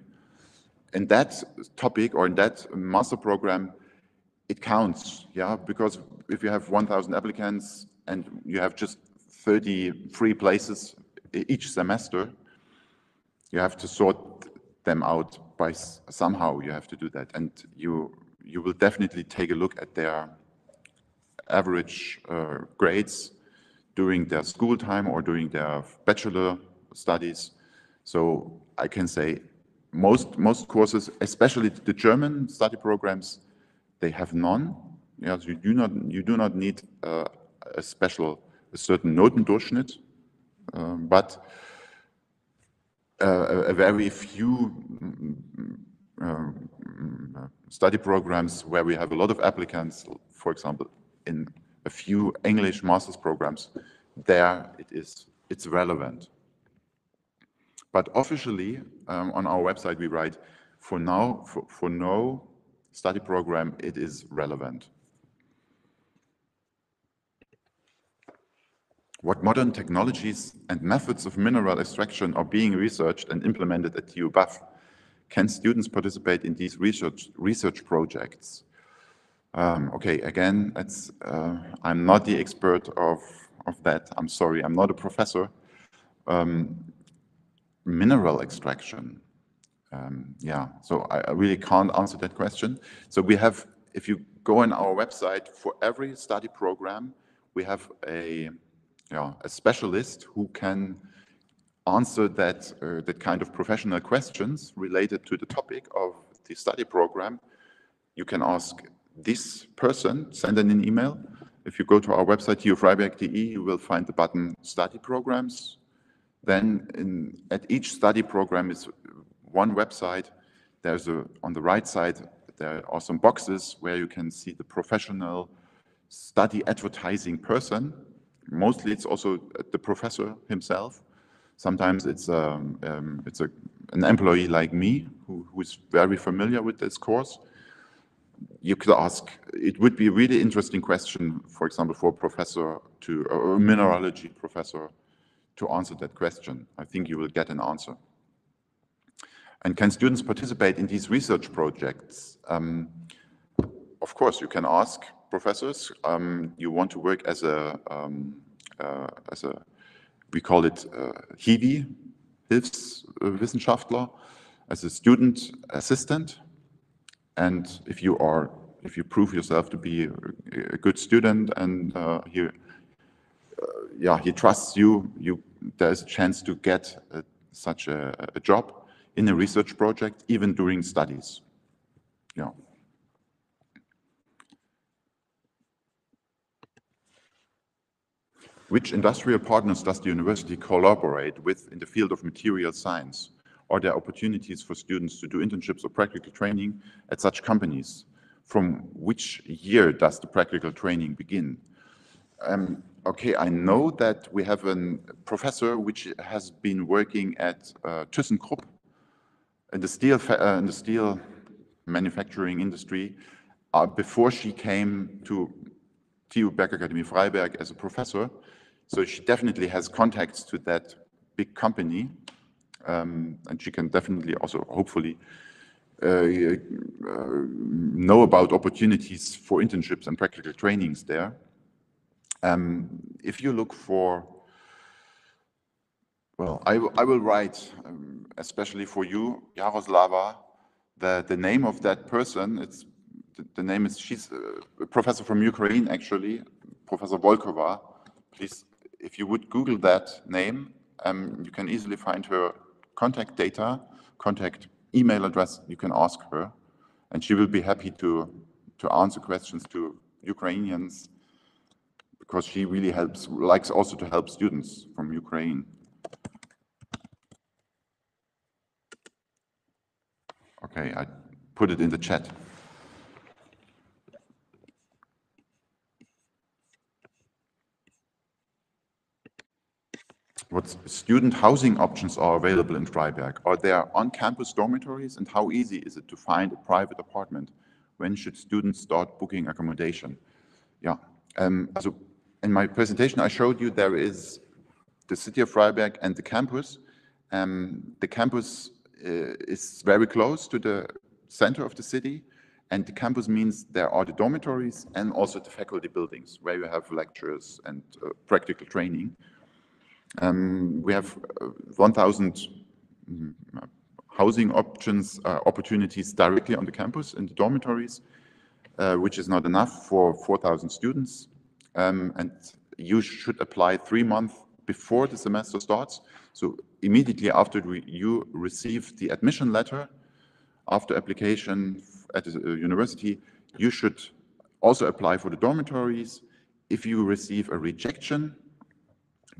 In that topic or in that master program, it counts, yeah, because if you have 1,000 applicants and you have just 30 free places each semester, you have to sort them out by somehow. You have to do that, and you will definitely take a look at their average grades during their school time or during their bachelor studies. So I can say most courses, especially the German study programs, they have none. Yes, you do not need a special a certain Notendurchschnitt, but a very few study programs where we have a lot of applicants, for example, in a few English master's programs, there it's relevant. But officially, on our website, we write, for now, for no study program, it is relevant. What modern technologies and methods of mineral extraction are being researched and implemented at TU BAF? Can students participate in these research projects? Okay, again, I'm not the expert of that. I'm sorry, I'm not a professor. Mineral extraction. Yeah, so I really can't answer that question. So we have, if you go on our website, for every study program, we have a specialist who can answer that kind of professional questions related to the topic of the study program. You can ask this person, send in an email. If you go to our website, tufreiberg.de, you will find the button study programs. Then at each study program is one website. There's on the right side, there are some boxes where you can see the professional study advertising person. Mostly it's also the professor himself. Sometimes it's an employee like me who is very familiar with this course. You could ask, it would be a really interesting question, for example, for a professor, a mineralogy professor, to answer that question. I think you will get an answer. And can students participate in these research projects? Of course, you can ask professors. You want to work as a we call it HIWI, Hilfswissenschaftler, as a student assistant. And if you prove yourself to be a good student and he trusts you, there's a chance to get such a job in a research project, even during studies. Yeah. Which industrial partners does the university collaborate with in the field of material science? Are there opportunities for students to do internships or practical training at such companies? From which year does the practical training begin? Okay, I know that we have a professor which has been working at ThyssenKrupp in the steel manufacturing industry before she came to TU Bergakademie Freiberg as a professor. So she definitely has contacts to that big company, and she can definitely also, hopefully, know about opportunities for internships and practical trainings there. If you look for, well, I will write, especially for you, Jaroslava, the name of that person. The name is, she's a professor from Ukraine, actually, Professor Volkova. Please, if you would Google that name, you can easily find her contact data, contact email address. You can ask her, and she will be happy to answer questions to Ukrainians, because she really likes also to help students from Ukraine. Okay, I put it in the chat. What student housing options are available in Freiberg? Are there on-campus dormitories, and how easy is it to find a private apartment? When should students start booking accommodation? Yeah, so in my presentation I showed you there is the city of Freiberg and the campus. The campus is very close to the center of the city, and the campus means there are the dormitories and also the faculty buildings where you have lectures and practical training. We have 1,000 housing opportunities directly on the campus in the dormitories, which is not enough for 4,000 students. And you should apply 3 months before the semester starts. So immediately after you receive the admission letter, after application at the university, you should also apply for the dormitories. If you receive a rejection,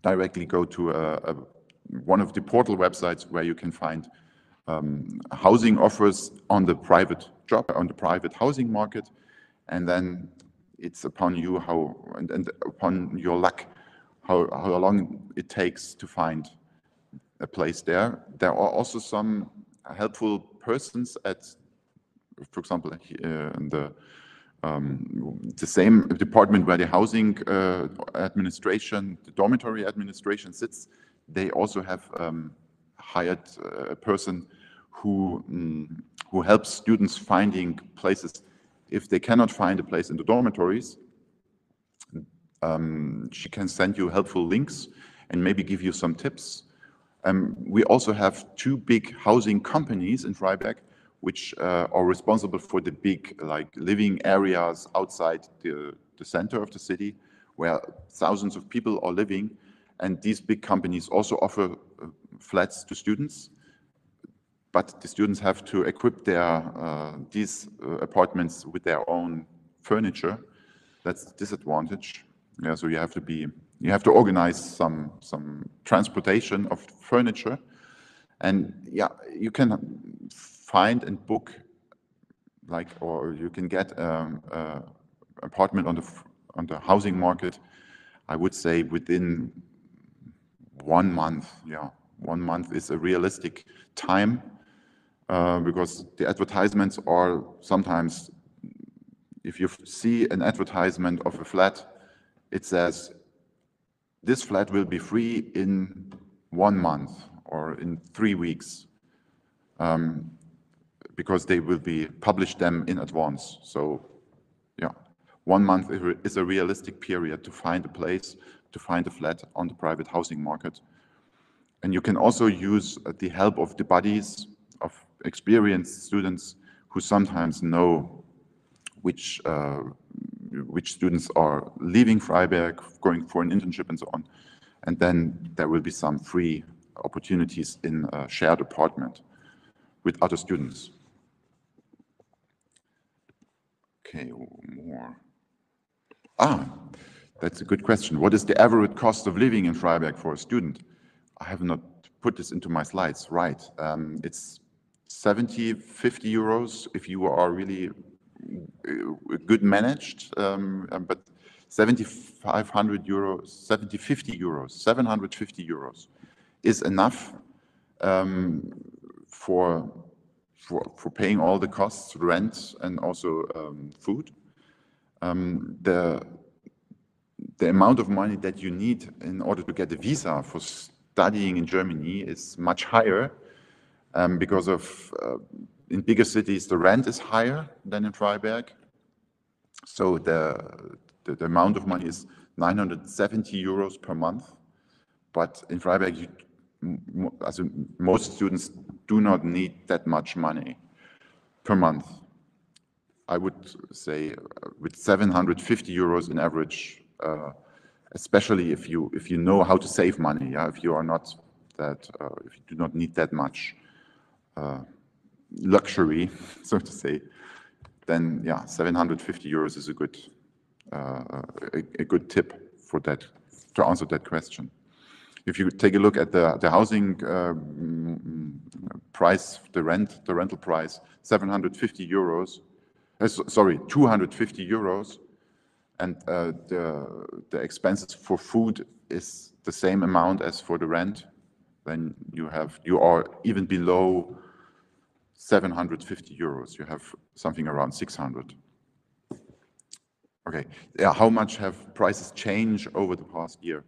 directly go to one of the portal websites where you can find housing offers on the private housing market, and then it's upon you and upon your luck how long it takes to find a place there. There are also some helpful persons at, for example, in the same department where the housing administration, the dormitory administration sits. They also have hired a person who helps students finding places. If they cannot find a place in the dormitories, she can send you helpful links and maybe give you some tips. We also have two big housing companies in Freiberg, which are responsible for the big living areas outside the center of the city, where thousands of people are living. And these big companies also offer flats to students, but the students have to equip these apartments with their own furniture. That's the disadvantage. Yeah, so you have to organize some transportation of furniture, and yeah, you can find and book or you can get apartment on the housing market. I would say within 1 month. Yeah, 1 month is a realistic time because the advertisements are sometimes. If you see an advertisement of a flat, it says, this flat will be free in 1 month or in 3 weeks, because they will be published them in advance. So yeah, 1 month is a realistic period to find a place, to find a flat on the private housing market. And you can also use the help of the buddies of experienced students who sometimes know which students are leaving Freiberg, going for an internship and so on. And then there will be some free opportunities in a shared apartment with other students. Okay, more. That's a good question. What is the average cost of living in Freiberg for a student? I have not put this into my slides, right. It's 50 euros if you are really good managed, but 750 euros is enough for paying all the costs, rent, and also food. The amount of money that you need in order to get a visa for studying in Germany is much higher because of in bigger cities the rent is higher than in Freiberg. So the amount of money is 970 euros per month. But in Freiberg, most students do not need that much money per month. I would say with 750 euros in average, especially if you know how to save money. Yeah, if you are not that, if you do not need that much luxury, so to say, then yeah, 750 euros is a good tip for that, to answer that question. If you take a look at the housing price, the rental price, 750 euros. Sorry, 250 euros, and the expenses for food is the same amount as for the rent. Then you are even below 750 euros. You have something around 600. Okay, yeah. How much have prices changed over the past year?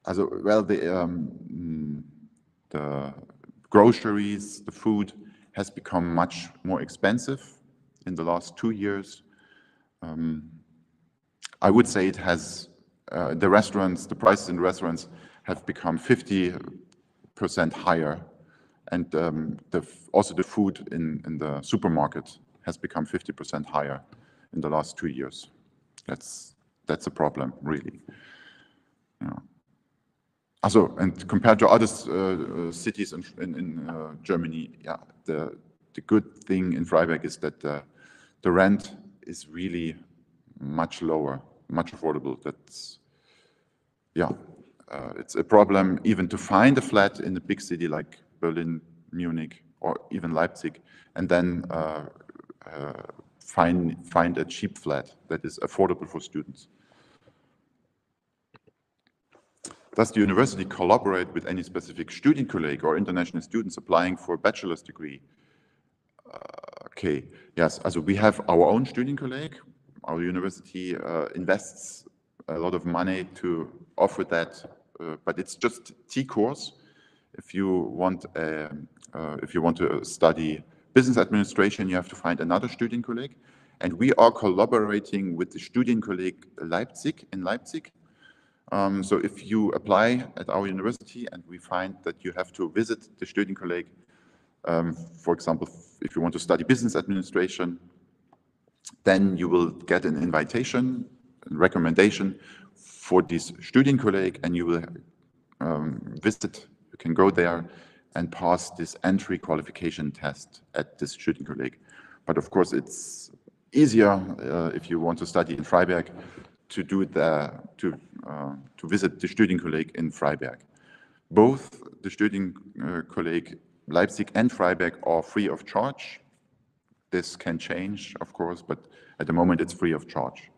Well, the groceries, the food has become much more expensive in the last 2 years. I would say it has, the prices in the restaurants have become 50% higher, and also the food in the supermarket has become 50% higher in the last 2 years. That's a problem, really. Yeah. Also, and compared to other cities in Germany, yeah, the good thing in Freiberg is that the rent is really much lower, much affordable. That's, yeah, it's a problem even to find a flat in a big city like Berlin, Munich, or even Leipzig, and then find a cheap flat that is affordable for students. Does the university collaborate with any specific Studienkolleg or international students applying for a bachelor's degree? Okay, yes, also we have our own Studienkolleg. Our university invests a lot of money to offer that, but it's just T course. If you want to study business administration, you have to find another Studienkolleg, and we are collaborating with the Studienkolleg Leipzig in Leipzig. So if you apply at our university and we find that you have to visit the Studienkolleg, for example, if you want to study business administration, then you will get an invitation, a recommendation for this Studienkolleg, and you will visit, you can go there and pass this entry qualification test at this Studienkolleg. But of course, it's easier if you want to study in Freiberg to do it there, to visit the Studienkolleg in Freiberg. Both the Studienkolleg Leipzig and Freiberg are free of charge. This can change, of course, but at the moment it's free of charge.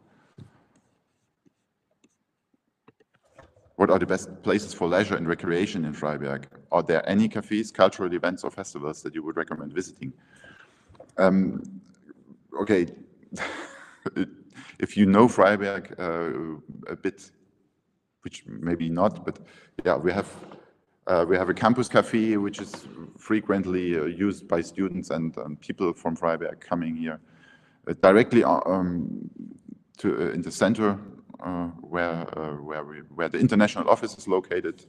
What are the best places for leisure and recreation in Freiberg? Are there any cafes, cultural events, or festivals that you would recommend visiting? Okay, if you know Freiberg a bit, which maybe not, but yeah, we have a campus cafe which is frequently used by students and people from Freiberg coming here directly in the center where the international office is located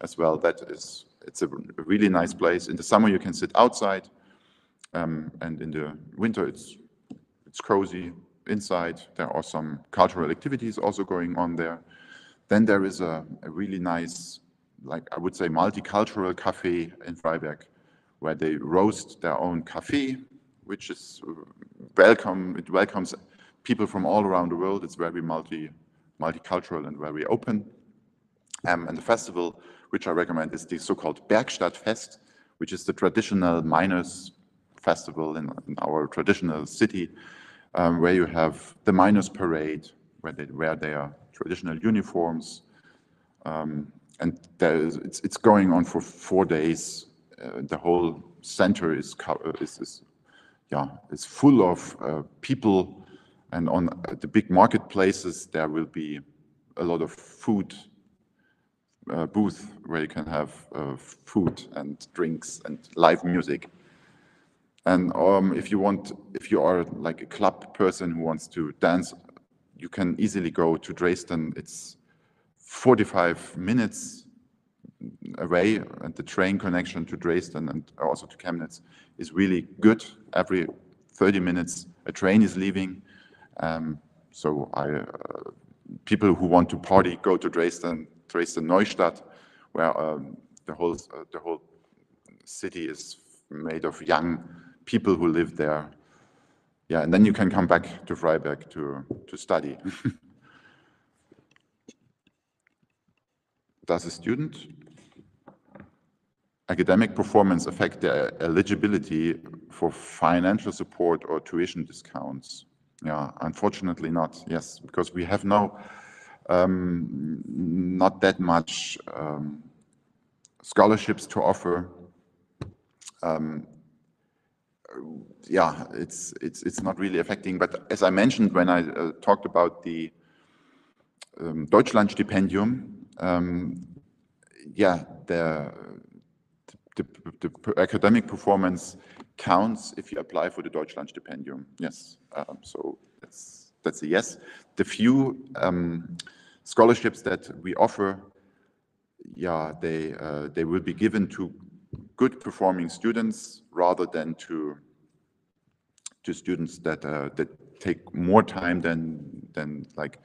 as well. It's a really nice place. In the summer you can sit outside, and in the winter it's cozy inside. There are some cultural activities also going on there. Then there is a really nice, like I would say, multicultural cafe in Freiberg, where they roast their own coffee, which is welcome. It welcomes people from all around the world. It's very multicultural and very open. And the festival, which I recommend, is the so-called Bergstadtfest, which is the traditional miners' festival in our traditional city, where you have the miners' parade, where they wear their traditional uniforms. And it's going on for 4 days. The whole center is full of people, and on the big marketplaces there will be a lot of food booth where you can have food and drinks and live music. And if you are like a club person who wants to dance, you can easily go to Dresden. It's 45 minutes away, and the train connection to Dresden and also to Chemnitz is really good. Every 30 minutes a train is leaving. So people who want to party go to Dresden Neustadt, where the whole city is made of young people who live there. Yeah, and then you can come back to Freiberg to study. Does a student academic performance affect their eligibility for financial support or tuition discounts? Yeah, unfortunately not. Yes, because we have not that much scholarships to offer. Yeah, it's not really affecting. But as I mentioned when I talked about the Deutschlandstipendium, yeah, the academic performance counts if you apply for the Deutschlandstipendium. Yes, so that's a yes. The few scholarships that we offer, yeah, they will be given to good performing students rather than to students that take more time than like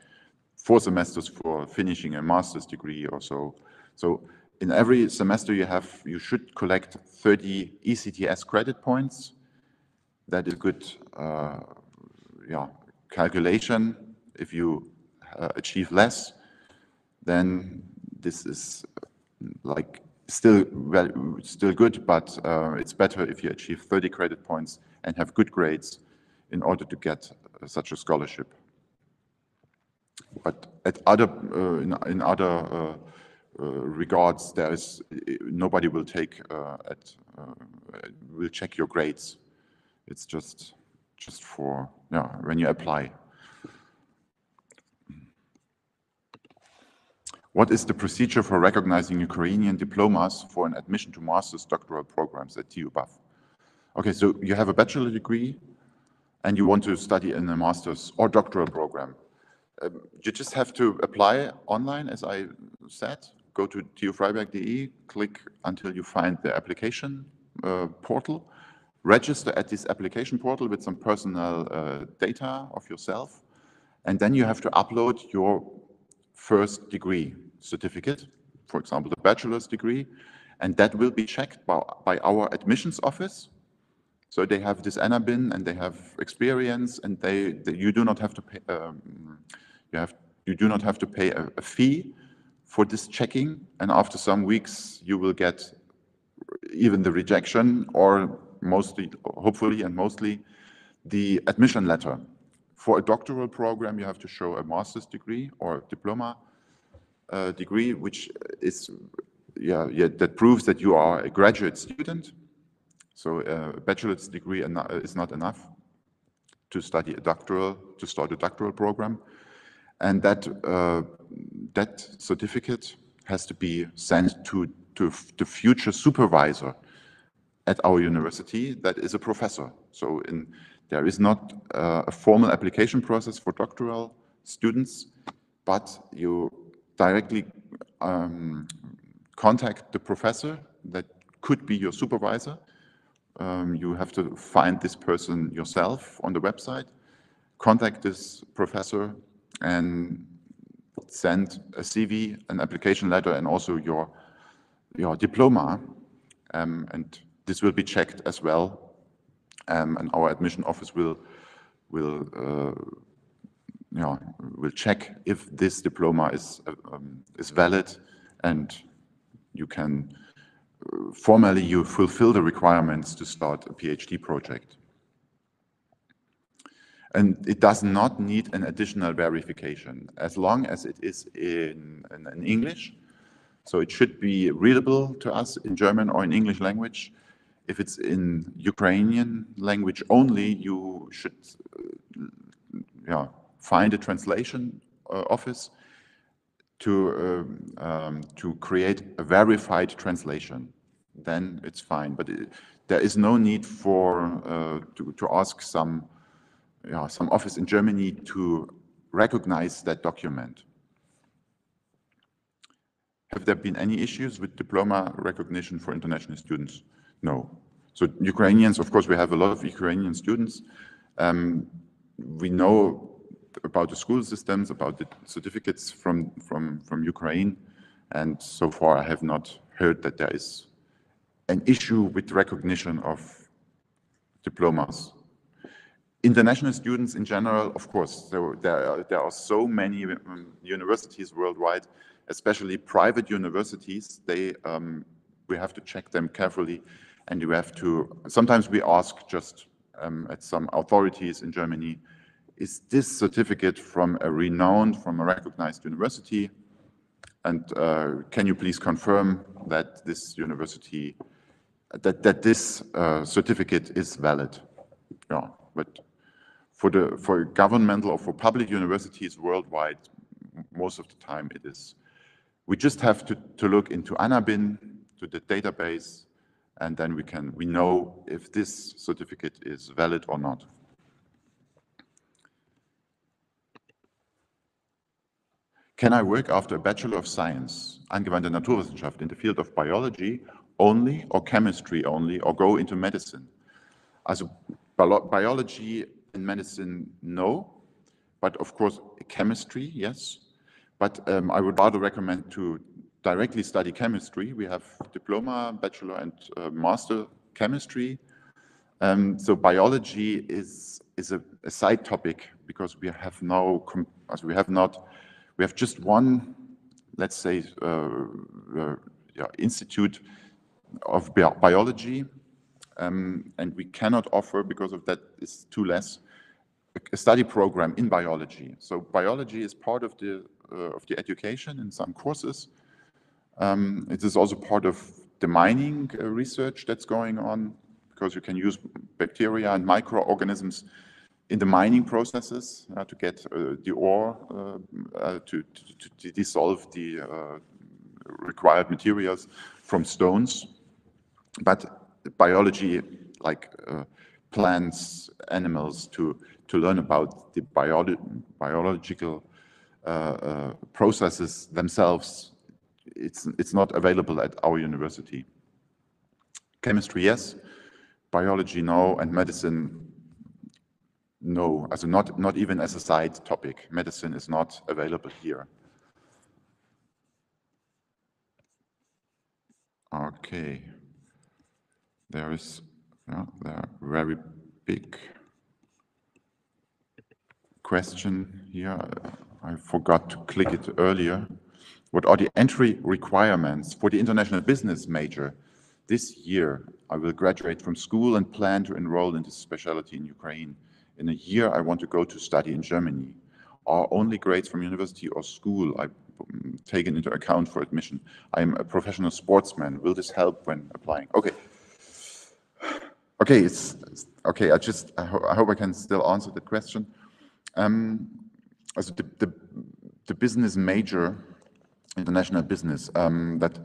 4 semesters for finishing a master's degree or so. So in every semester you should collect 30 ECTS credit points. That is good calculation. If you achieve less, then this is like still good, but it's better if you achieve 30 credit points and have good grades in order to get such a scholarship. But at other in other regards, there is nobody will take will check your grades. It's just for when you apply. What is the procedure for recognizing Ukrainian diplomas for an admission to master's doctoral programs at TU BAF? Okay, so you have a bachelor degree and you want to study in a master's or doctoral program. You just have to apply online, as I said. Go to tufreiberg.de, click until you find the application portal. Register at this application portal with some personal data of yourself. And then you have to upload your first degree certificate, for example, the bachelor's degree, and that will be checked by our admissions office. So they have this ANABIN and they have experience, and you do not have to pay. You do not have to pay a fee for this checking, and after some weeks you will get even the rejection, or mostly, hopefully and mostly, the admission letter. For a doctoral program, you have to show a master's degree or diploma degree, which is that proves that you are a graduate student. So a bachelor's degree is not enough to study to start a doctoral program, and that certificate has to be sent to the future supervisor at our university that is a professor. So there is not a formal application process for doctoral students, but you directly contact the professor that could be your supervisor. You have to find this person yourself on the website, contact this professor, and send a CV, an application letter, and also your diploma, and this will be checked as well, and our admission office will check if this diploma is valid, and you can formally you fulfill the requirements to start a PhD project. And it does not need an additional verification as long as it is in English. So it should be readable to us in German or in English language. If it's in Ukrainian language only, you should find a translation office to create a verified translation. Then it's fine. But there is no need for to ask some office in Germany to recognize that document. Have there been any issues with diploma recognition for international students? No. So Ukrainians, of course, we have a lot of Ukrainian students. We know about the school systems, about the certificates from Ukraine, and so far I have not heard that there is an issue with recognition of diplomas. International students in general, of course, there are so many universities worldwide, especially private universities. We have to check them carefully, and you have to. Sometimes we ask just at some authorities in Germany, is this certificate from a recognized university, and can you please confirm that this university, that this certificate is valid? Yeah, but for governmental or for public universities worldwide, most of the time it is. We just have to look into ANABIN, to the database, and then we know if this certificate is valid or not. Can I work after a Bachelor of Science, angewandte Naturwissenschaft, in the field of biology only, or chemistry only, or go into medicine? Also biology and medicine, no, but of course chemistry, yes. But I would rather recommend to directly study chemistry. We have diploma, bachelor, and master chemistry. So biology is a side topic because we have just one let's say, Institute of Biology, and we cannot offer, because of that is too less, a study program in biology. So biology is part of the education in some courses. It is also part of the mining research that's going on, because you can use bacteria and microorganisms in the mining processes to get the ore to dissolve the required materials from stones. But biology, like plants, animals, to learn about the biological processes themselves, it's not available at our university. Chemistry, yes. Biology, no. And medicine, no. Also not even as a side topic. Medicine is not available here. Okay. There is there very big question here. I forgot to click it earlier. What are the entry requirements for the international business major? This year, I will graduate from school and plan to enroll in this specialty in Ukraine. In a year, I want to go to study in Germany. Are only grades from university or school taken into account for admission? I am a professional sportsman. Will this help when applying? Okay. Okay, it's okay. I hope I can still answer the question. Also the business major, international business, that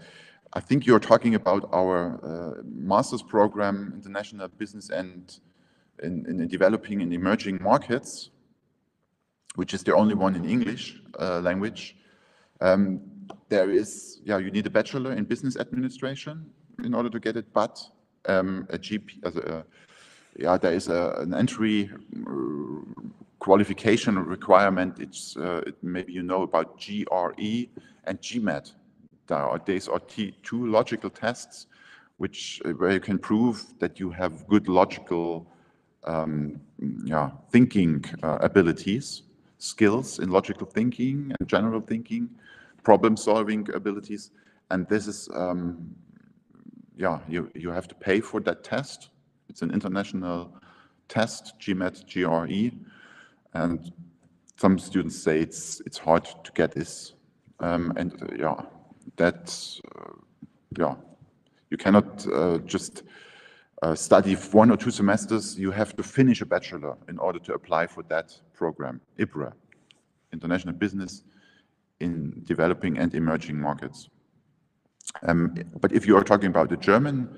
I think you're talking about our master's program, international business and in developing in emerging markets, which is the only one in English language. There is, you need a bachelor in business administration in order to get it, but a GP, there is an entry qualification requirement. It's maybe you know about GRE and GMAT. These are two logical tests, where you can prove that you have good logical thinking abilities, skills in logical thinking and general thinking, problem-solving abilities, and this is you have to pay for that test. It's an international test, GMAT, GRE, and some students say it's hard to get this, you cannot just study 1 or 2 semesters. You have to finish a bachelor in order to apply for that program, IBRA, International Business in Developing and Emerging Markets. But if you are talking about the German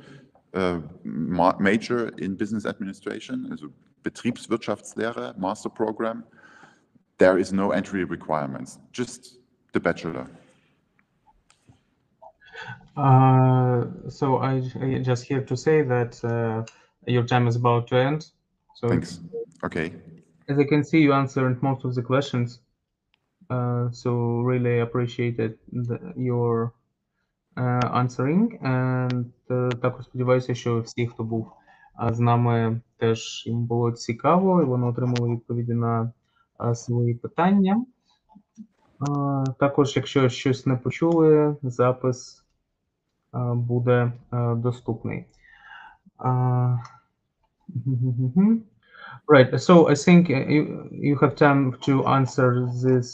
major in business administration, also Betriebswirtschaftslehre master program, there is no entry requirements, just the bachelor. So I just here to say that your time is about to end. So thanks. Okay. As I can see, you answered most of the questions. So really appreciated your answering. And також сподіваюся, що всі, хто був з нами, теж їм було цікаво, і вони отримали відповіді на свої питання. Також, якщо щось не почули, запис буде доступний. Right. So I think you have time to answer this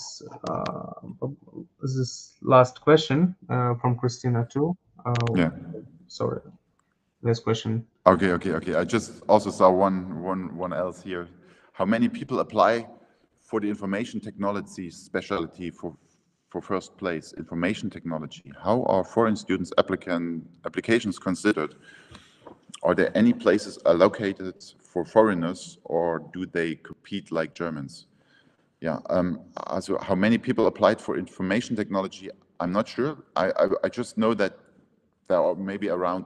last question from Christina too. Sorry, this question. Okay. I just also saw one else here. How many people apply for the information technology specialty for first place? Information technology. How are foreign students applications considered? Are there any places allocated for foreigners, or do they compete like Germans? Also how many people applied for information technology, I'm not sure. I just know that there are maybe around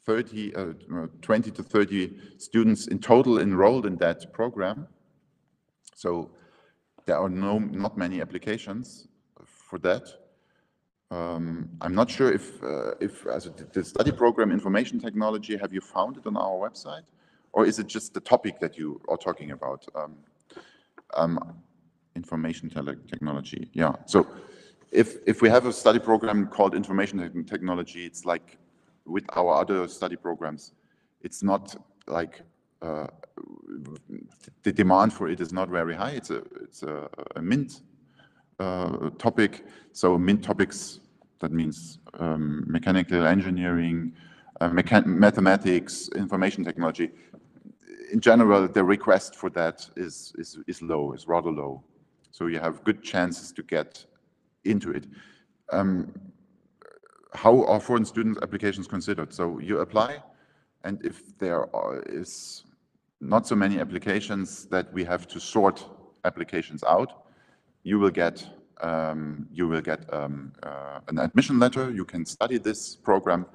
20 to 30 students in total enrolled in that program. So there are not many applications for that. I'm not sure if the study program information technology, have you found it on our website, or is it just the topic that you are talking about? Information technology. So if we have a study program called information technology, it's like with our other study programs, it's not like the demand for it is not very high. It's a mint topic. So mint topics, that means mechanical engineering, mathematics, information technology. In general, the request for that is low, is rather low. So you have good chances to get into it. How are foreign student applications considered? So you apply, and if there is not so many applications that we have to sort applications out, you will get an admission letter. You can study this program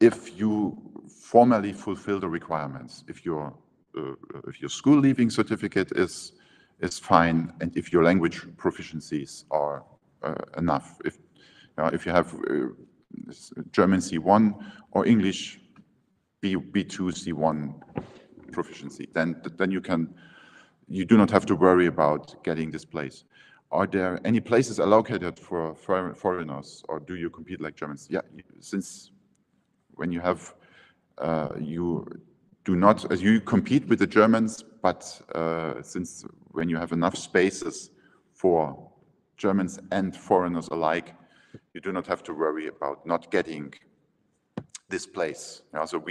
if you formally fulfill the requirements. If your school leaving certificate is fine, and if your language proficiencies are enough. If you have German C1 or English B2 C1 proficiency, then you do not have to worry about getting this place. Are there any places allocated for foreigners, or do you compete like Germans? Yeah, since when you have you do not, as you compete with the Germans, but since when you have enough spaces for Germans and foreigners alike, you do not have to worry about not getting this place. So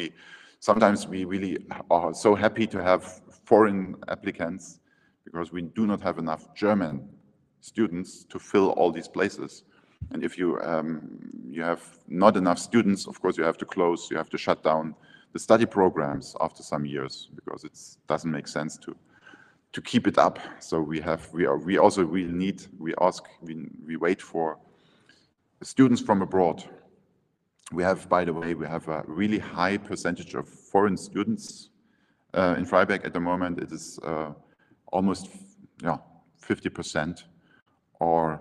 sometimes we really are so happy to have foreign applicants because we do not have enough German students to fill all these places. And if you have not enough students, of course you have to shut down the study programs after some years, because it doesn't make sense to keep it up. So we wait for students from abroad. By the way, we have a really high percentage of foreign students in Freiberg at the moment. It is almost 50% are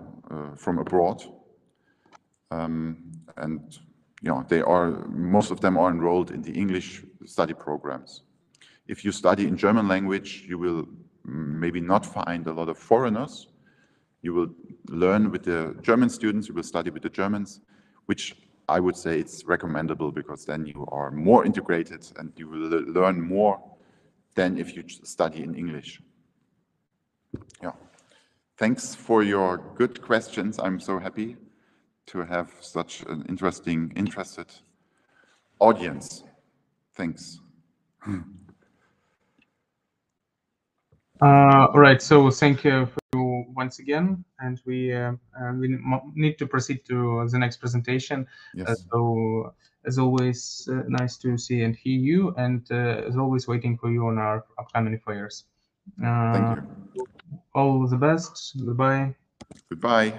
from abroad, and most of them are enrolled in the English study programs. If you study in German language, you will maybe not find a lot of foreigners. You will learn with the German students, you will study with the Germans, which I would say it's recommendable, because then you are more integrated and you will learn more than if you study in English. Yeah. Thanks for your good questions. I'm so happy to have such an interested audience. Thanks. All right, so thank you once again, and we need to proceed to the next presentation. Yes. So as always, nice to see and hear you, and as always, waiting for you on our upcoming fairs. Thank you. All the best. Goodbye. Goodbye.